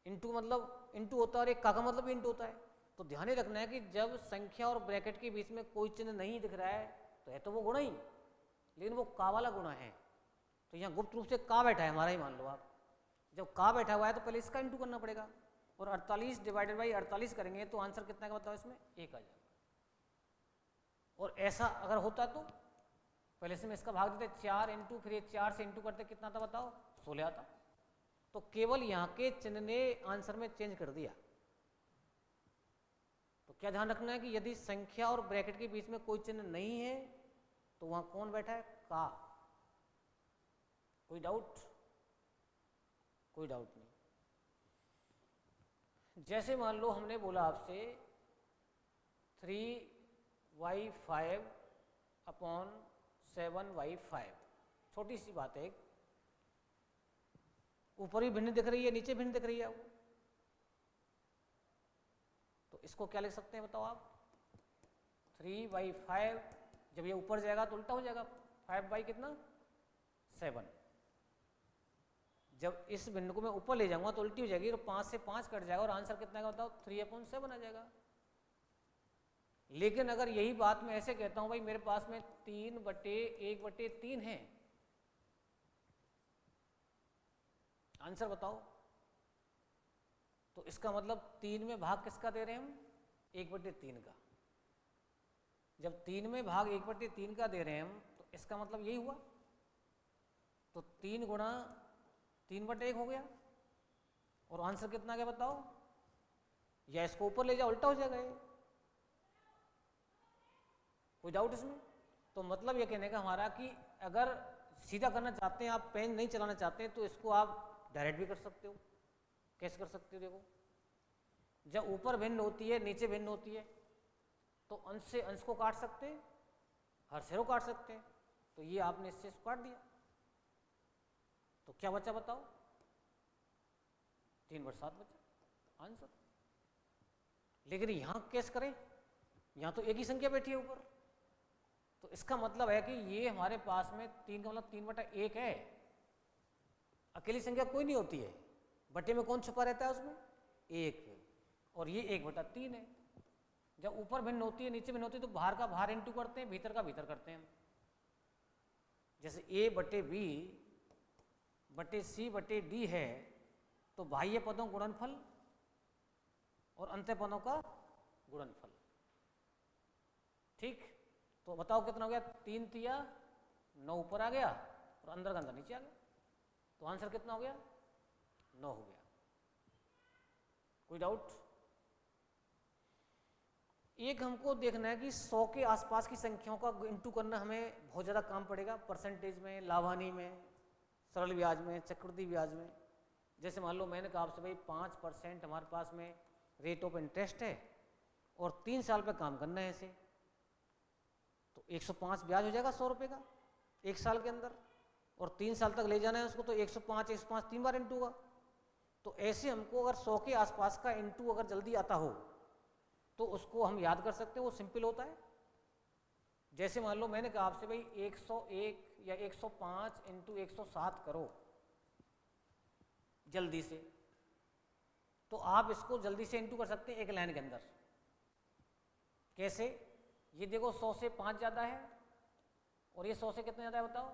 इंटू मतलब इंटू होता है और एक का मतलब इंटू होता है। तो ध्यान ही रखना है कि जब संख्या और ब्रैकेट के बीच में कोई चिन्ह नहीं दिख रहा है तो है तो वो गुणा ही, लेकिन वो का वाला गुणा है। तो यहाँ गुप्त रूप से का बैठा है हमारा ही, मान लो आप। जब का बैठा हुआ है तो पहले इसका इंटू करना पड़ेगा, और 48 डिवाइडेड बाई 48 करेंगे तो आंसर कितना का बताओ? इसमें 1 आ जाएगा। और ऐसा अगर होता तो पहले से मैं इसका भाग देते 4 इंटू, फिर ये 4 से इंटू करते कितना था बताओ? 16 आता। तो केवल यहाँ के चिन्ह ने आंसर में चेंज कर दिया। तो क्या ध्यान रखना है कि यदि संख्या और ब्रैकेट के बीच में कोई चिन्ह नहीं है तो वहां कौन बैठा है? का। कोई डाउट? कोई डाउट नहीं। जैसे मान लो हमने बोला आपसे 3y5 अपॉन 7y5, छोटी सी बात है, ऊपर भी भिन्न दिख रही है, नीचे भिन्न दिख रही है वो। तो इसको क्या लिख सकते हैं बताओ आप? 3/5, जब ये ऊपर जाएगा तो उल्टा हो जाएगा, 5 कितना? 7। जब इस बिंदु को मैं ऊपर ले जाऊंगा तो उल्टी हो जाएगी, तो 5 से 5 कट जाएगा और आंसर कितना का बताओ? 3/7 आ जाएगा। लेकिन अगर यही बात मैं ऐसे कहता हूं भाई मेरे पास में 3/1/3 है, आंसर बताओ? तो इसका मतलब 3 में भाग किसका दे रहे हैं हम? 1/3 का। जब 3 में भाग 1/3 का दे रहे हैं हम, तो इसका मतलब यही हुआ। तो 3 गुणा 3/1 हो गया, और आंसर कितना गया बताओ? या इसको ऊपर ले जाओ, उल्टा हो जाएगा ये। कोई डाउट इसमें? तो मतलब ये कहने का हमारा कि अगर सीधा करना चाहते हैं, आप पेन नहीं चलाना चाहते हैं, तो इसको आप डायरेक्ट भी कर सकते हो। कैसे कर सकते हो? देखो, जब ऊपर भिन्न होती है नीचे भिन्न होती है तो अंश से अंश को काट सकते हैं, हर से रो काट सकते हैं। तो ये आपने इससे इसको काट दिया, तो क्या बचा बताओ? 3/7 बचा आंसर। लेकिन यहां कैसे करें? यहां तो एक ही संख्या बैठी है ऊपर, तो इसका मतलब है कि ये हमारे पास में 3 का मतलब 3/1 है। अकेली संख्या कोई नहीं होती है, बटे में कौन छुपा रहता है उसमें? 1, और ये 1/3 है। जब ऊपर भिन्न होती है नीचे भिन्न होती है तो बाहर का बाहर इंटू करते हैं, भीतर का भीतर करते हैं हम। जैसे A/B/C/D है तो बाह्य पदों गुणनफल और अंत्य पदों का गुणनफल। ठीक, तो बताओ कितना हो गया? 3 तिया 9 ऊपर आ गया और अंदर का अंदर नीचे आ गया, तो आंसर कितना हो गया? 9 हो गया। कोई डाउट? एक हमको देखना है कि 100 के आसपास की संख्याओं का इंटू करना हमें बहुत ज़्यादा काम पड़ेगा, परसेंटेज में, लाभानी में, सरल ब्याज में, चक्रवृद्धि ब्याज में। जैसे मान लो मैंने कहा आपसे भाई 5% हमारे पास में रेट ऑफ इंटरेस्ट है और 3 साल पे काम करना है ऐसे, तो 105 ब्याज हो जाएगा 100 रुपये का 1 साल के अंदर, और 3 साल तक ले जाना है उसको, तो 105 3 बार इंटू हुआ। तो ऐसे हमको अगर 100 के आसपास का इंटू अगर जल्दी आता हो तो उसको हम याद कर सकते हैं, वो सिंपल होता है। जैसे मान लो मैंने कहा आपसे भाई 101 या 105 इंटू 107 करो जल्दी से, तो आप इसको जल्दी से इंटू कर सकते हैं एक लाइन के अंदर। कैसे? ये देखो 100 से 5 ज़्यादा है और ये 100 से कितना ज़्यादा है बताओ?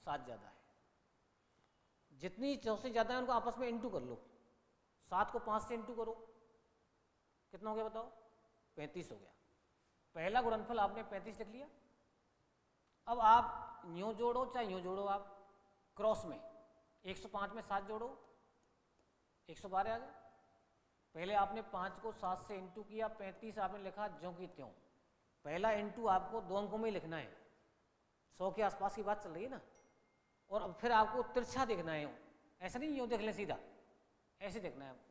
7 ज़्यादा है। जितनी 100 से ज़्यादा है उनको आपस में इंटू कर लो। 7 को 5 से इंटू करो, कितना हो गया बताओ? 35 हो गया। पहला गुणनफल आपने 35 लिख लिया। अब आप यूँ जोड़ो चाहे यूँ जोड़ो, आप क्रॉस में 105 में 7 जोड़ो 112 आ गया। पहले आपने 5 को 7 से इंटू किया, 35 आपने लिखा ज्यों की त्यों। पहला इंटू आपको 2 अंकों में ही लिखना है, 100 के आसपास की बात चल रही है ना। और अब फिर आपको तिरछा देखना है, ऐसा नहीं यूँ देख लें सीधा, ऐसे देखना है आपको।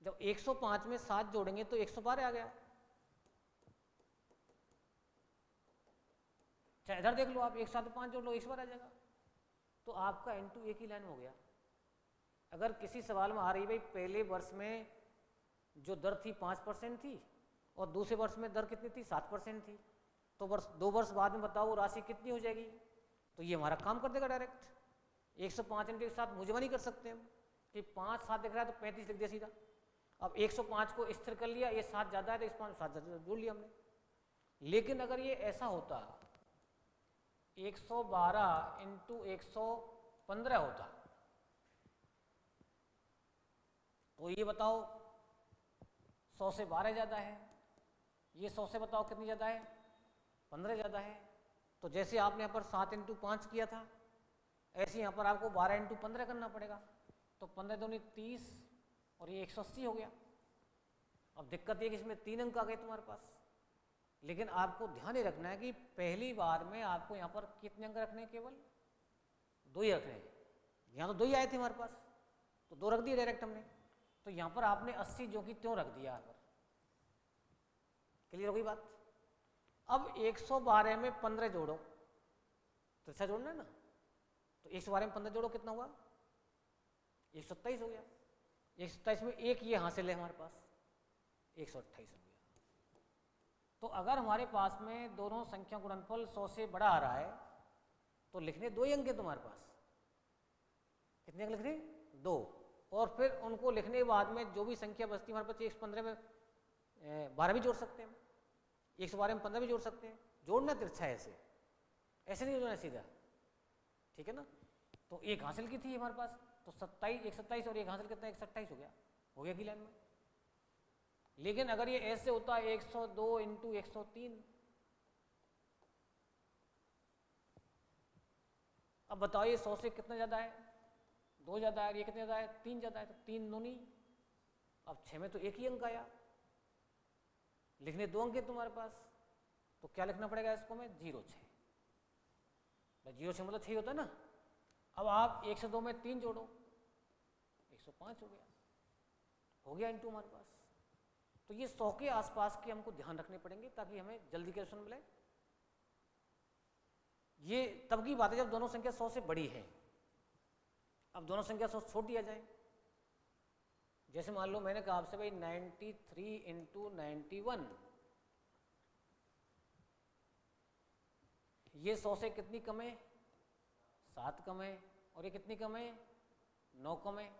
जब 105 में 7 जोड़ेंगे तो 112 आ गया। चाहे इधर देख लो आप, 1 7 5 जोड़ लो 112 आ जाएगा। तो आपका इंटू एक ही लाइन हो गया। अगर किसी सवाल में आ रही भाई पहले वर्ष में जो दर थी 5% थी और दूसरे वर्ष में दर कितनी थी? 7% थी, तो 2 वर्ष बाद में बताओ वो राशि कितनी हो जाएगी? तो ये हमारा काम कर देगा डायरेक्ट। 105 इंटू 107 मुझे नहीं कर सकते हम कि 5 7 दिख रहा है तो 35 लिख दिया सीधा। अब 105 को स्थिर कर लिया, ये 7 ज़्यादा है तो इस 5 7 जोड़ लिया हमने। लेकिन अगर ये ऐसा होता 112 इंटू 115 होता, तो ये बताओ 100 से 12 ज़्यादा है, ये 100 से बताओ कितनी ज़्यादा है? 15 ज़्यादा है। तो जैसे आपने यहाँ पर 7 इंटू 5 किया था, ऐसे यहाँ पर आपको 12 इंटू 15 करना पड़ेगा। तो 15 दूनी 30 और ये 180 हो गया। अब दिक्कत ये कि इसमें 3 अंक आ गए तुम्हारे पास। लेकिन आपको ध्यान ये रखना है कि पहली बार में आपको यहाँ पर कितने अंक रखने हैं? केवल 2 ही रखने हैं। यहाँ तो 2 ही आए थे हमारे पास, तो 2 रख दिए डायरेक्ट हमने। तो यहाँ पर आपने 80 जो कि त्यों रख दिया यहाँ पर। क्लियर हो गई बात? अब 112 में 15 जोड़ो, तो ऐसा जोड़ना है ना। तो 112 में 15 जोड़ो, कितना हुआ? 127 हो गया। 127 में एक ये हासिल है हमारे पास, 128 हो गया। तो अगर हमारे पास में दोनों संख्या गुणनफल 100 से बड़ा आ रहा है तो लिखने 2 ही अंक है तुम्हारे पास। कितने अंक लिखने? 2। और फिर उनको लिखने के बाद में जो भी संख्या बचती है हमारे पास, 115 में 12 भी जोड़ सकते हैं, 112 में 15 भी जोड़ सकते हैं। जोड़ना तिरछा है, ऐसे ऐसे नहीं जोड़ना सीधा, ठीक है ना। तो एक हासिल की थी हमारे पास, तो 127 और एक हासिल कितना? 128 हो गया की लाइन में। लेकिन अगर ये ऐसे होता 102 इंटू 103, अब बताओ ये 100 से कितना ज़्यादा है? 2 ज़्यादा है। ये कितने ज़्यादा है? 3 ज़्यादा है। तो 3 दूनी, अब 6 में तो एक ही अंक आया, लिखने 2 अंक है तुम्हारे पास। तो क्या लिखना पड़ेगा इसको? में 06। 06 मतलब 6 होता है ना। अब आप 102 में 3 जोड़ो, 105 हो गया इंटू हमारे पास। तो ये 100 के आसपास के हमको ध्यान रखने पड़ेंगे ताकि हमें जल्दी कैलकुलेशन मिले। ये तब की बात है जब दोनों संख्या 100 से बड़ी है। अब दोनों संख्या 100 से छोटी आ जाए, जैसे मान लो मैंने कहा आपसे भाई 93 इंटू 91, ये 100 से कितनी कम है? 7 कम है। और ये कितनी कम है? 9 कम है।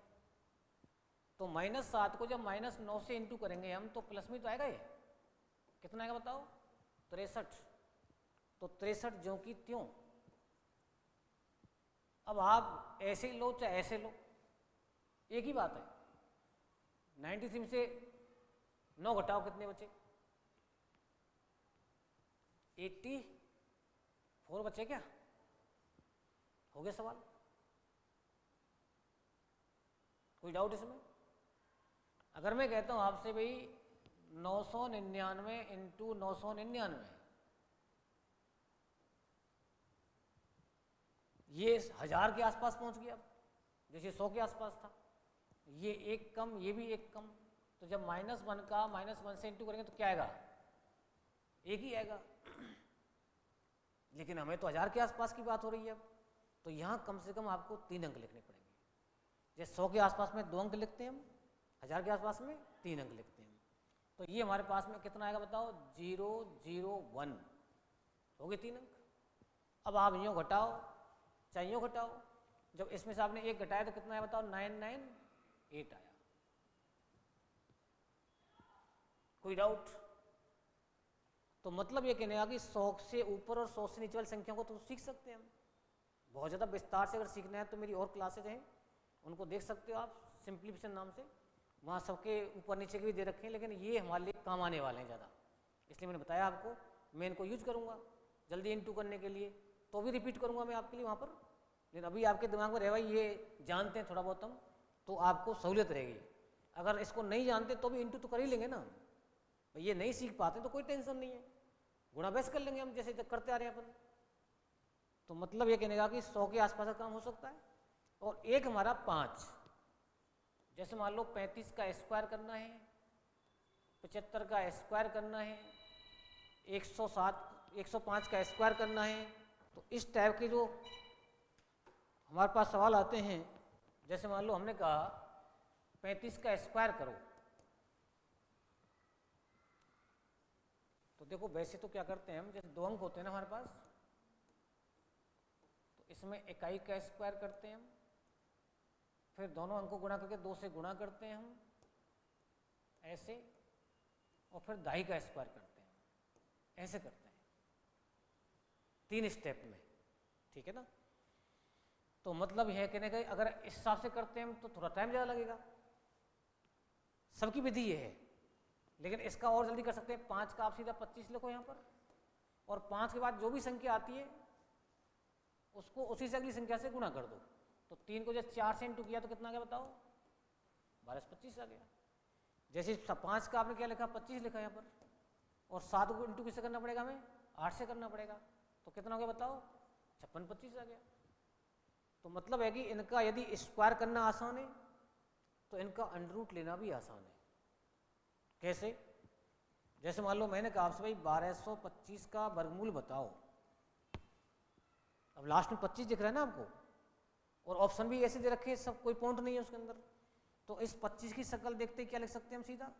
तो -7 को जब -9 से इंटू करेंगे हम तो प्लस में तो आएगा। ये कितना आएगा बताओ? 63। तो 63 ज्यों की त्यों। अब आप ऐसे लो चाहे ऐसे लो, एक ही बात है। 93 से 9 घटाओ, कितने बचे? 84 बचे क्या? हो गया सवाल? कोई डाउट इसमें? अगर मैं कहता हूं आपसे भाई 999 इंटू 999, ये 1000 के आसपास पहुंच गया। अब जैसे 100 के आसपास था, ये एक कम, ये भी एक कम, तो तो जब -1 का -1 से इंटू करेंगे तो क्या आएगा, एक ही आएगा। लेकिन हमें तो 1000 के आसपास की बात हो रही है अब, तो यहाँ कम से कम आपको 3 अंक लिखने पड़ेंगे। जैसे 100 के आसपास में 2 अंक लिखते हैं हम, 1000 के आसपास में 3 अंक लिखते हैं। तो ये हमारे पास में कितना आएगा बताओ, 0 0 1 हो गए 3 अंक। अब आप यूँ घटाओ चाहे यूँ घटाओ, जब इसमें से आपने 1 घटाया तो कितना आया बताओ, 998 आया। कोई डाउट? तो मतलब ये कहने का कि 100 से ऊपर और 100 से नीचे वाली संख्या को तो सीख सकते हैं हम। बहुत ज़्यादा विस्तार से अगर सीखना है तो मेरी और क्लासेज हैं, उनको देख सकते हो आप, सिंप्लीफिकेशन नाम से, वहाँ सबके ऊपर नीचे के भी दे रखे हैं, लेकिन ये हमारे लिए काम आने वाले हैं ज़्यादा, इसलिए मैंने बताया आपको। मैं इनको यूज करूँगा जल्दी इंटू करने के लिए, तो भी रिपीट करूँगा मैं आपके लिए वहाँ पर, लेकिन अभी आपके दिमाग में रहे भाई ये जानते हैं थोड़ा बहुत हम, तो आपको सहूलियत रहेगी। अगर इसको नहीं जानते तो भी इंटू तो कर ही लेंगे ना, ये नहीं सीख पाते तो कोई टेंशन नहीं है, गुणा बहस कर लेंगे हम जैसे करते आ रहे हैं अपन। तो मतलब ये कहने का कि 100 के आसपास का काम हो सकता है। और एक हमारा 5, जैसे मान लो 35 का स्क्वायर करना है, 75 का स्क्वायर करना है, 105 का स्क्वायर करना है, तो इस टाइप के जो हमारे पास सवाल आते हैं, जैसे मान लो हमने कहा 35 का स्क्वायर करो, तो देखो वैसे तो क्या करते हैं हम, जैसे 2 अंक होते हैं ना हमारे पास, तो इसमें इकाई का स्क्वायर करते हैं हम, फिर दोनों अंकों गुणा करके 2 से गुणा करते हैं हम ऐसे, और फिर दाई का स्क्वायर करते हैं, ऐसे करते हैं 3 स्टेप में, ठीक है ना। तो मतलब यह कहने का अगर इस हिसाब से करते हैं हम तो थोड़ा टाइम ज़्यादा लगेगा, सबकी विधि ये है, लेकिन इसका और जल्दी कर सकते हैं। 5 का आप सीधा 25 लिखो यहाँ पर, और 5 के बाद जो भी संख्या आती है उसको उसी से अगली संख्या से गुणा कर दो। तो 3 को जैसे 4 से इंटू किया तो कितना आ गया बताओ, 12 से 25 आ गया। जैसे 5 का आपने क्या लिखा, 25 लिखा यहाँ पर, और 7 को इंटू किससे करना पड़ेगा, हमें 8 से करना पड़ेगा, तो कितना हो गया बताओ, 56 25 आ गया। तो मतलब है कि इनका यदि स्क्वायर करना आसान है तो इनका अंडर रूट लेना भी आसान है। कैसे? जैसे मान लो मैंने कहा आपसे भाई 1225 का वर्गमूल बताओ, अब लास्ट में 25 दिख रहा है ना आपको, और ऑप्शन भी ऐसे दे रखे हैं, सब कोई पॉइंट नहीं है उसके अंदर, तो इस 25 की शक्ल देखते ही क्या लिख सकते हैं हम, सीधा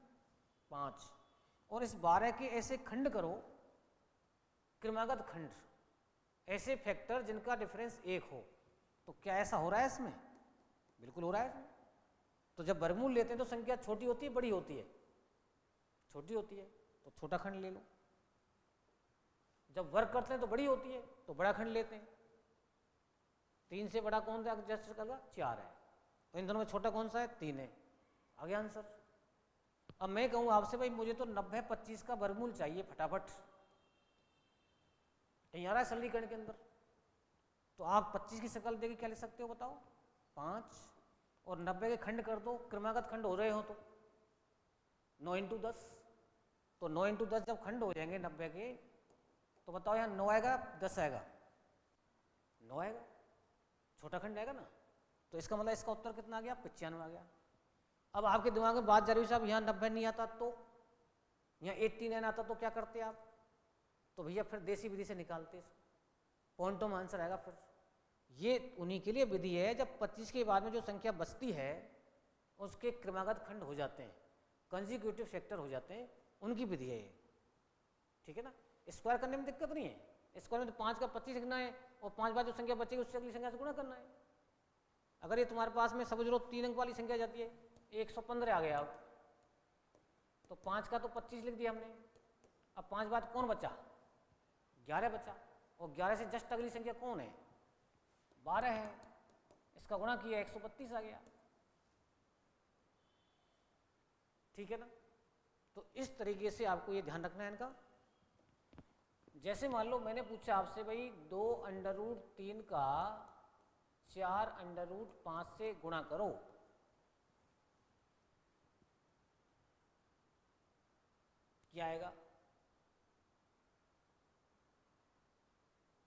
5, और इस 12 के ऐसे खंड करो, क्रमागत खंड, ऐसे फैक्टर जिनका डिफरेंस 1 हो, तो क्या ऐसा हो रहा है इसमें? बिल्कुल हो रहा है इसमें। तो जब वर्गमूल लेते हैं तो संख्या छोटी होती है बड़ी होती है? छोटी होती है, तो छोटा खंड ले लो। जब वर्ग करते हैं तो बड़ी होती है, तो बड़ा खंड लेते हैं। 3 से बड़ा कौन सा जस्ट करेगा, 4 है, तो इन दोनों में छोटा कौन सा है, 3 है। आ गया आंसर। अब मैं कहूँ आपसे भाई मुझे तो 90 25 का वर्गमूल चाहिए फटाफट, कहीं आ रहा है सरलीकरण के अंदर, तो आप 25 की शक्ल देके क्या लिख सकते हो बताओ, 5, और 90 के खंड कर दो, क्रमागत खंड हो रहे हो तो 9 × 10, तो 9 × 10 जब खंड हो जाएंगे 90 के, तो बताओ यहाँ 9 आएगा 10 आएगा, 9 आएगा, छोटा खंड आएगा ना। तो इसका मतलब इसका उत्तर कितना आ गया, 95 आ गया। अब आपके दिमाग में बात जा रही है साहब यहाँ 90 नहीं आता तो, यहाँ 89 आता तो क्या करते आप? तो भैया फिर देसी विधि से निकालते, पॉइंटों में आंसर आएगा। फिर ये उन्हीं के लिए विधि है जब 25 के बाद में जो संख्या बचती है उसके क्रमागत खंड हो जाते हैं, कंजिक्यूटिव फैक्टर हो जाते हैं, उनकी विधि है ये, ठीक है ना। स्क्वायर करने में दिक्कत नहीं है, स्क्वायर में तो 5 का 25 लिखना है, और 5 बाद जो संख्या बचेगी उससे अगली संख्या से गुणा करना है। अगर ये तुम्हारे पास में समझ लो 3 अंक वाली संख्या जाती है, 115 आ गया, अब तो 5 का तो 25 लिख दिया हमने, अब 5 बाद कौन बचा, 11 बचा, और 11 से जस्ट अगली संख्या कौन है, 12 है, इसका गुणा किया 132 आ गया, ठीक है ना। तो इस तरीके से आपको ये ध्यान रखना है इनका। जैसे मान लो मैंने पूछा आपसे भाई 2√3 का 4√5 से गुणा करो, क्या आएगा?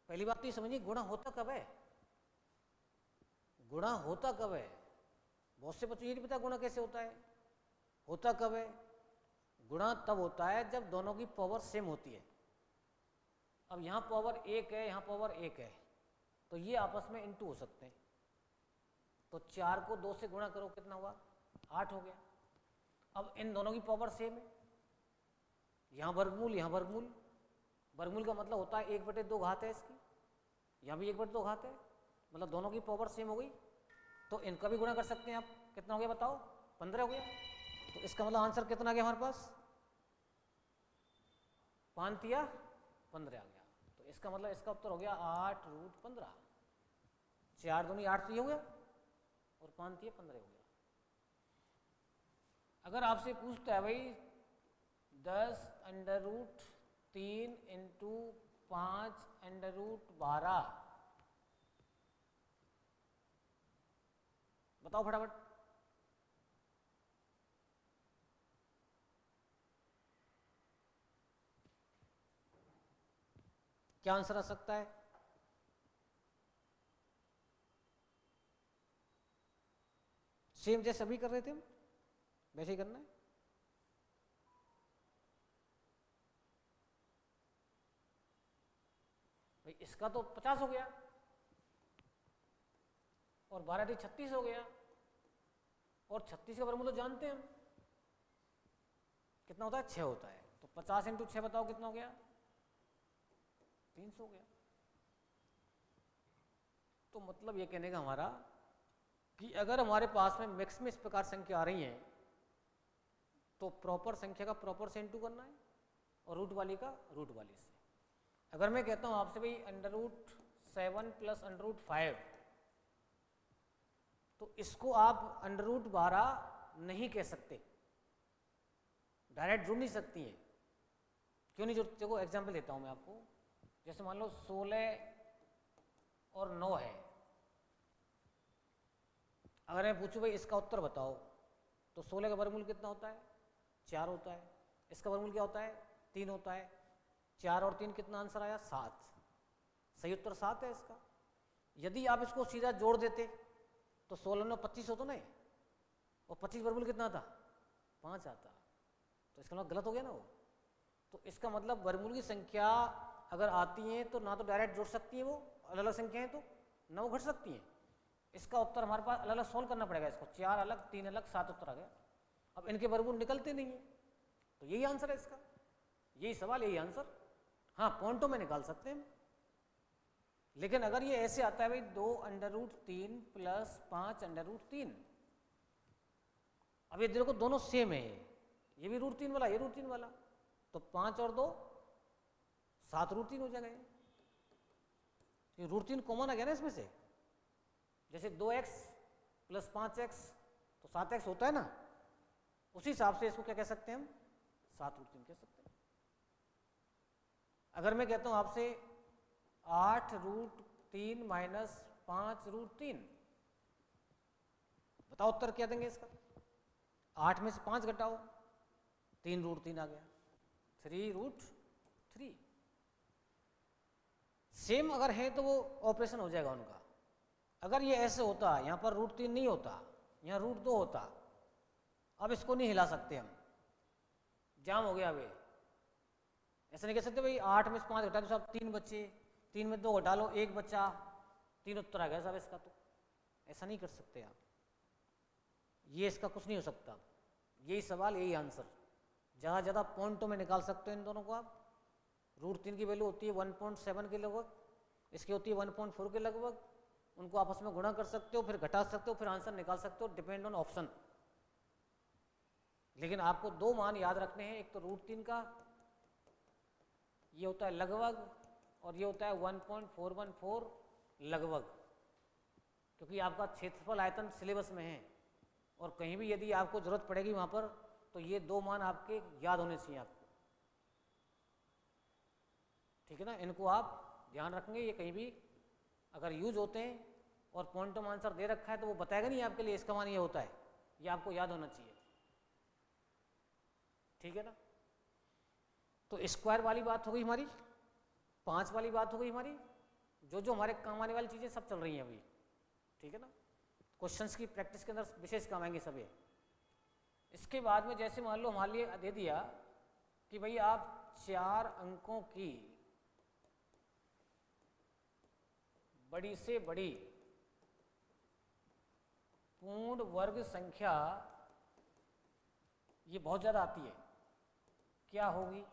पहली बात तो ये समझिए गुणा होता कब है, गुणा होता कब है। बहुत से बच्चों ये नहीं पता गुणा कैसे होता है, होता कब है? गुणा तब होता है जब दोनों की पावर सेम होती है। अब यहाँ पावर 1 है, यहाँ पावर 1 है, तो ये आपस में इंटू हो सकते हैं। तो 4 को 2 से गुणा करो, कितना हुआ? 8 हो गया। अब इन दोनों की पावर सेम है, यहाँ वर्गमूल, यहाँ वर्गमूल। वर्गमूल का मतलब होता है 1/2 घात है इसकी, यहाँ भी 1/2 घात है, मतलब दोनों की पावर सेम हो गई। तो इनका भी गुणा कर सकते हैं आप। कितना हो गया बताओ? 15 हो गया। तो इसका मतलब आंसर कितना आ गया हमारे पास? 5 या 15 आ गया। तो इसका मतलब इसका उत्तर हो गया 8√15। 4 दूनी 8 तो ये हो गया, और 5 या 15 हो गया। अगर आपसे पूछता है भाई 10√3 इंटू 5√12, बताओ फटाफट। क्या आंसर आ सकता है? सेम जैसे अभी कर रहे थे हम, वैसे ही करना है। भाई इसका तो 50 हो गया, और 12 36 हो गया, और 36 का वर्गमूल तो जानते हैं हम कितना होता है? 6 होता है। तो 50 इंटू 6 बताओ कितना हो गया? 300 हो गया। तो मतलब ये कहने का हमारा कि अगर हमारे पास में मिक्स में इस प्रकार संख्या आ रही है, तो प्रॉपर संख्या का प्रॉपर से इंटू करना है, और रूट वाली का रूट वाली से। अगर मैं कहता हूं आपसे भाई √7 प्लस √5, तो इसको आप √12 नहीं कह सकते, डायरेक्ट जुड़ नहीं सकती है। क्यों नहीं जुड़ते? देखो एग्जाम्पल देता हूं मैं आपको। जैसे मान लो 16 और 9 है। अगर मैं पूछूं भाई इसका उत्तर बताओ, तो 16 का वर्गमूल कितना होता है? 4 होता है। इसका वर्गमूल क्या होता है? 3 होता है। 4 और 3 कितना आंसर आया? 7। सही उत्तर 7 है इसका। यदि आप इसको सीधा जोड़ देते तो 16 में 25 होता ना, और 25 वर्गमूल कितना था? 5 आता। तो इसका मतलब गलत हो गया ना वो। तो इसका मतलब वर्गमूल की संख्या अगर आती है तो ना तो डायरेक्ट जोड़ सकती है वो, अलग अलग संख्याएं, तो ना वो घट सकती हैं। इसका उत्तर हमारे पास अलग अलग सोल्व करना पड़ेगा इसको। 4 अलग, 3 अलग, 7 उत्तर आ गया। अब इनके वर्गमूल निकलते नहीं है, तो यही आंसर है इसका। यही सवाल, यही आंसर। हाँ, पॉइंटों में निकाल सकते हैं, लेकिन अगर ये ऐसे आता है भाई 2√3 प्लस 5√3, अब ये देखो दोनों सेम है, ये भी √3 वाला, ये √3 वाला, तो 5 और 2 7√3 हो जाएगा। ये √3 कॉमन आ गया ना इसमें से। जैसे 2x प्लस 5x तो 7x होता है ना, उसी हिसाब से इसको क्या कह सकते हैं हम? 7√3 कह सकते हैं। अगर मैं कहता हूं आपसे 8√3 माइनस 5√3, बताओ उत्तर क्या देंगे इसका? 8 में से 5 घटाओ, 3√3 आ गया, 3√3। सेम अगर है तो वो ऑपरेशन हो जाएगा उनका। अगर ये ऐसे होता, यहाँ पर √3 नहीं होता, यहाँ √2 होता, अब इसको नहीं हिला सकते हम, जाम हो गया। अभी ऐसा नहीं कह सकते भाई 8 में से 5 घटा दो साहब, 3 बच्चे, 3 में 2 घटा लो, 1 बच्चा, 3 उत्तर आ गया साहब इसका। तो ऐसा नहीं कर सकते आप, ये इसका कुछ नहीं हो सकता। यही सवाल, यही आंसर। ज़्यादा ज़्यादा पॉइंटों में निकाल सकते हो इन दोनों को आप। √3 की वैल्यू होती है 1.7 के लगभग, इसकी होती है 1.4 के लगभग। उनको आपस में गुणा कर सकते हो, फिर घटा सकते हो, फिर आंसर निकाल सकते हो, डिपेंड ऑन ऑप्शन। लेकिन आपको 2 मान याद रखने हैं, एक तो √3 का ये होता है लगभग, और ये होता है 1.414 लगभग, क्योंकि आपका क्षेत्रफल आयतन सिलेबस में है, और कहीं भी यदि आपको जरूरत पड़ेगी वहां पर, तो ये 2 मान आपके याद होने चाहिए आपको। ठीक है ना, इनको आप ध्यान रखेंगे। ये कहीं भी अगर यूज होते हैं और पॉइंट में आंसर दे रखा है तो वो बताएगा नहीं आपके लिए इसका मान ये होता है, ये आपको याद होना चाहिए। ठीक है ना। तो स्क्वायर वाली बात हो गई हमारी, 5 वाली बात हो गई हमारी, जो हमारे काम आने वाली चीज़ें सब चल रही हैं अभी। ठीक है ना, क्वेश्चंस की प्रैक्टिस के अंदर विशेष काम आएंगे सब ये। इसके बाद में जैसे मान लो हमारे लिए दे दिया कि भाई आप 4 अंकों की बड़ी से बड़ी पूर्ण वर्ग संख्या, ये बहुत ज़्यादा आती है, क्या होगी?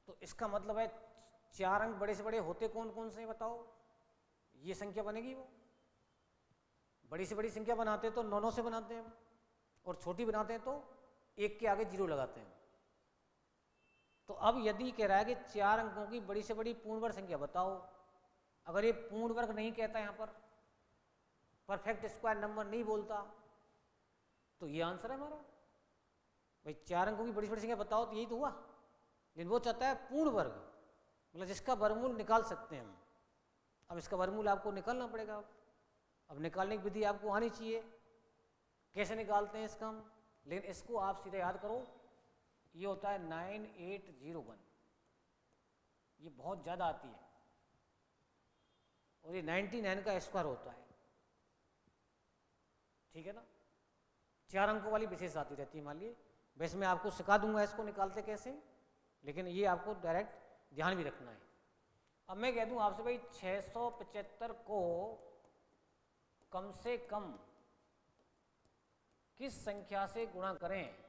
तो इसका मतलब है 4 अंक बड़े से बड़े होते कौन कौन से हैं बताओ? ये संख्या बनेगी वो। बड़ी से बड़ी संख्या बनाते हैं तो 9 से बनाते हैं, और छोटी बनाते हैं तो 1 के आगे 0 लगाते हैं। तो अब यदि कह रहा है कि 4 अंकों की बड़ी से बड़ी पूर्ण वर्ग संख्या बताओ, अगर ये पूर्ण वर्ग नहीं कहता यहाँ पर, परफेक्ट स्क्वायर नंबर नहीं बोलता, तो ये आंसर है हमारा। भाई 4 अंकों की बड़ी से बड़ी संख्या बताओ, तो यही तो हुआ। लेकिन वो चाहता है पूर्ण वर्ग, मतलब जिसका वर्गमूल निकाल सकते हैं हम। अब इसका वर्गमूल आपको निकालना पड़ेगा। अब निकालने की विधि आपको आनी चाहिए, कैसे निकालते हैं इसका हम। लेकिन इसको आप सीधे याद करो, ये होता है 9801, ये बहुत ज़्यादा आती है, और ये 99 का स्क्वायर होता है, ठीक है ना। 4 अंकों वाली विशेष आती रहती है मान लीजिए। वैसे मैं आपको सिखा दूंगा इसको निकालते कैसे, लेकिन ये आपको डायरेक्ट ध्यान भी रखना है। अब मैं कह दूं आपसे भाई 675 को कम से कम किस संख्या से गुणा करें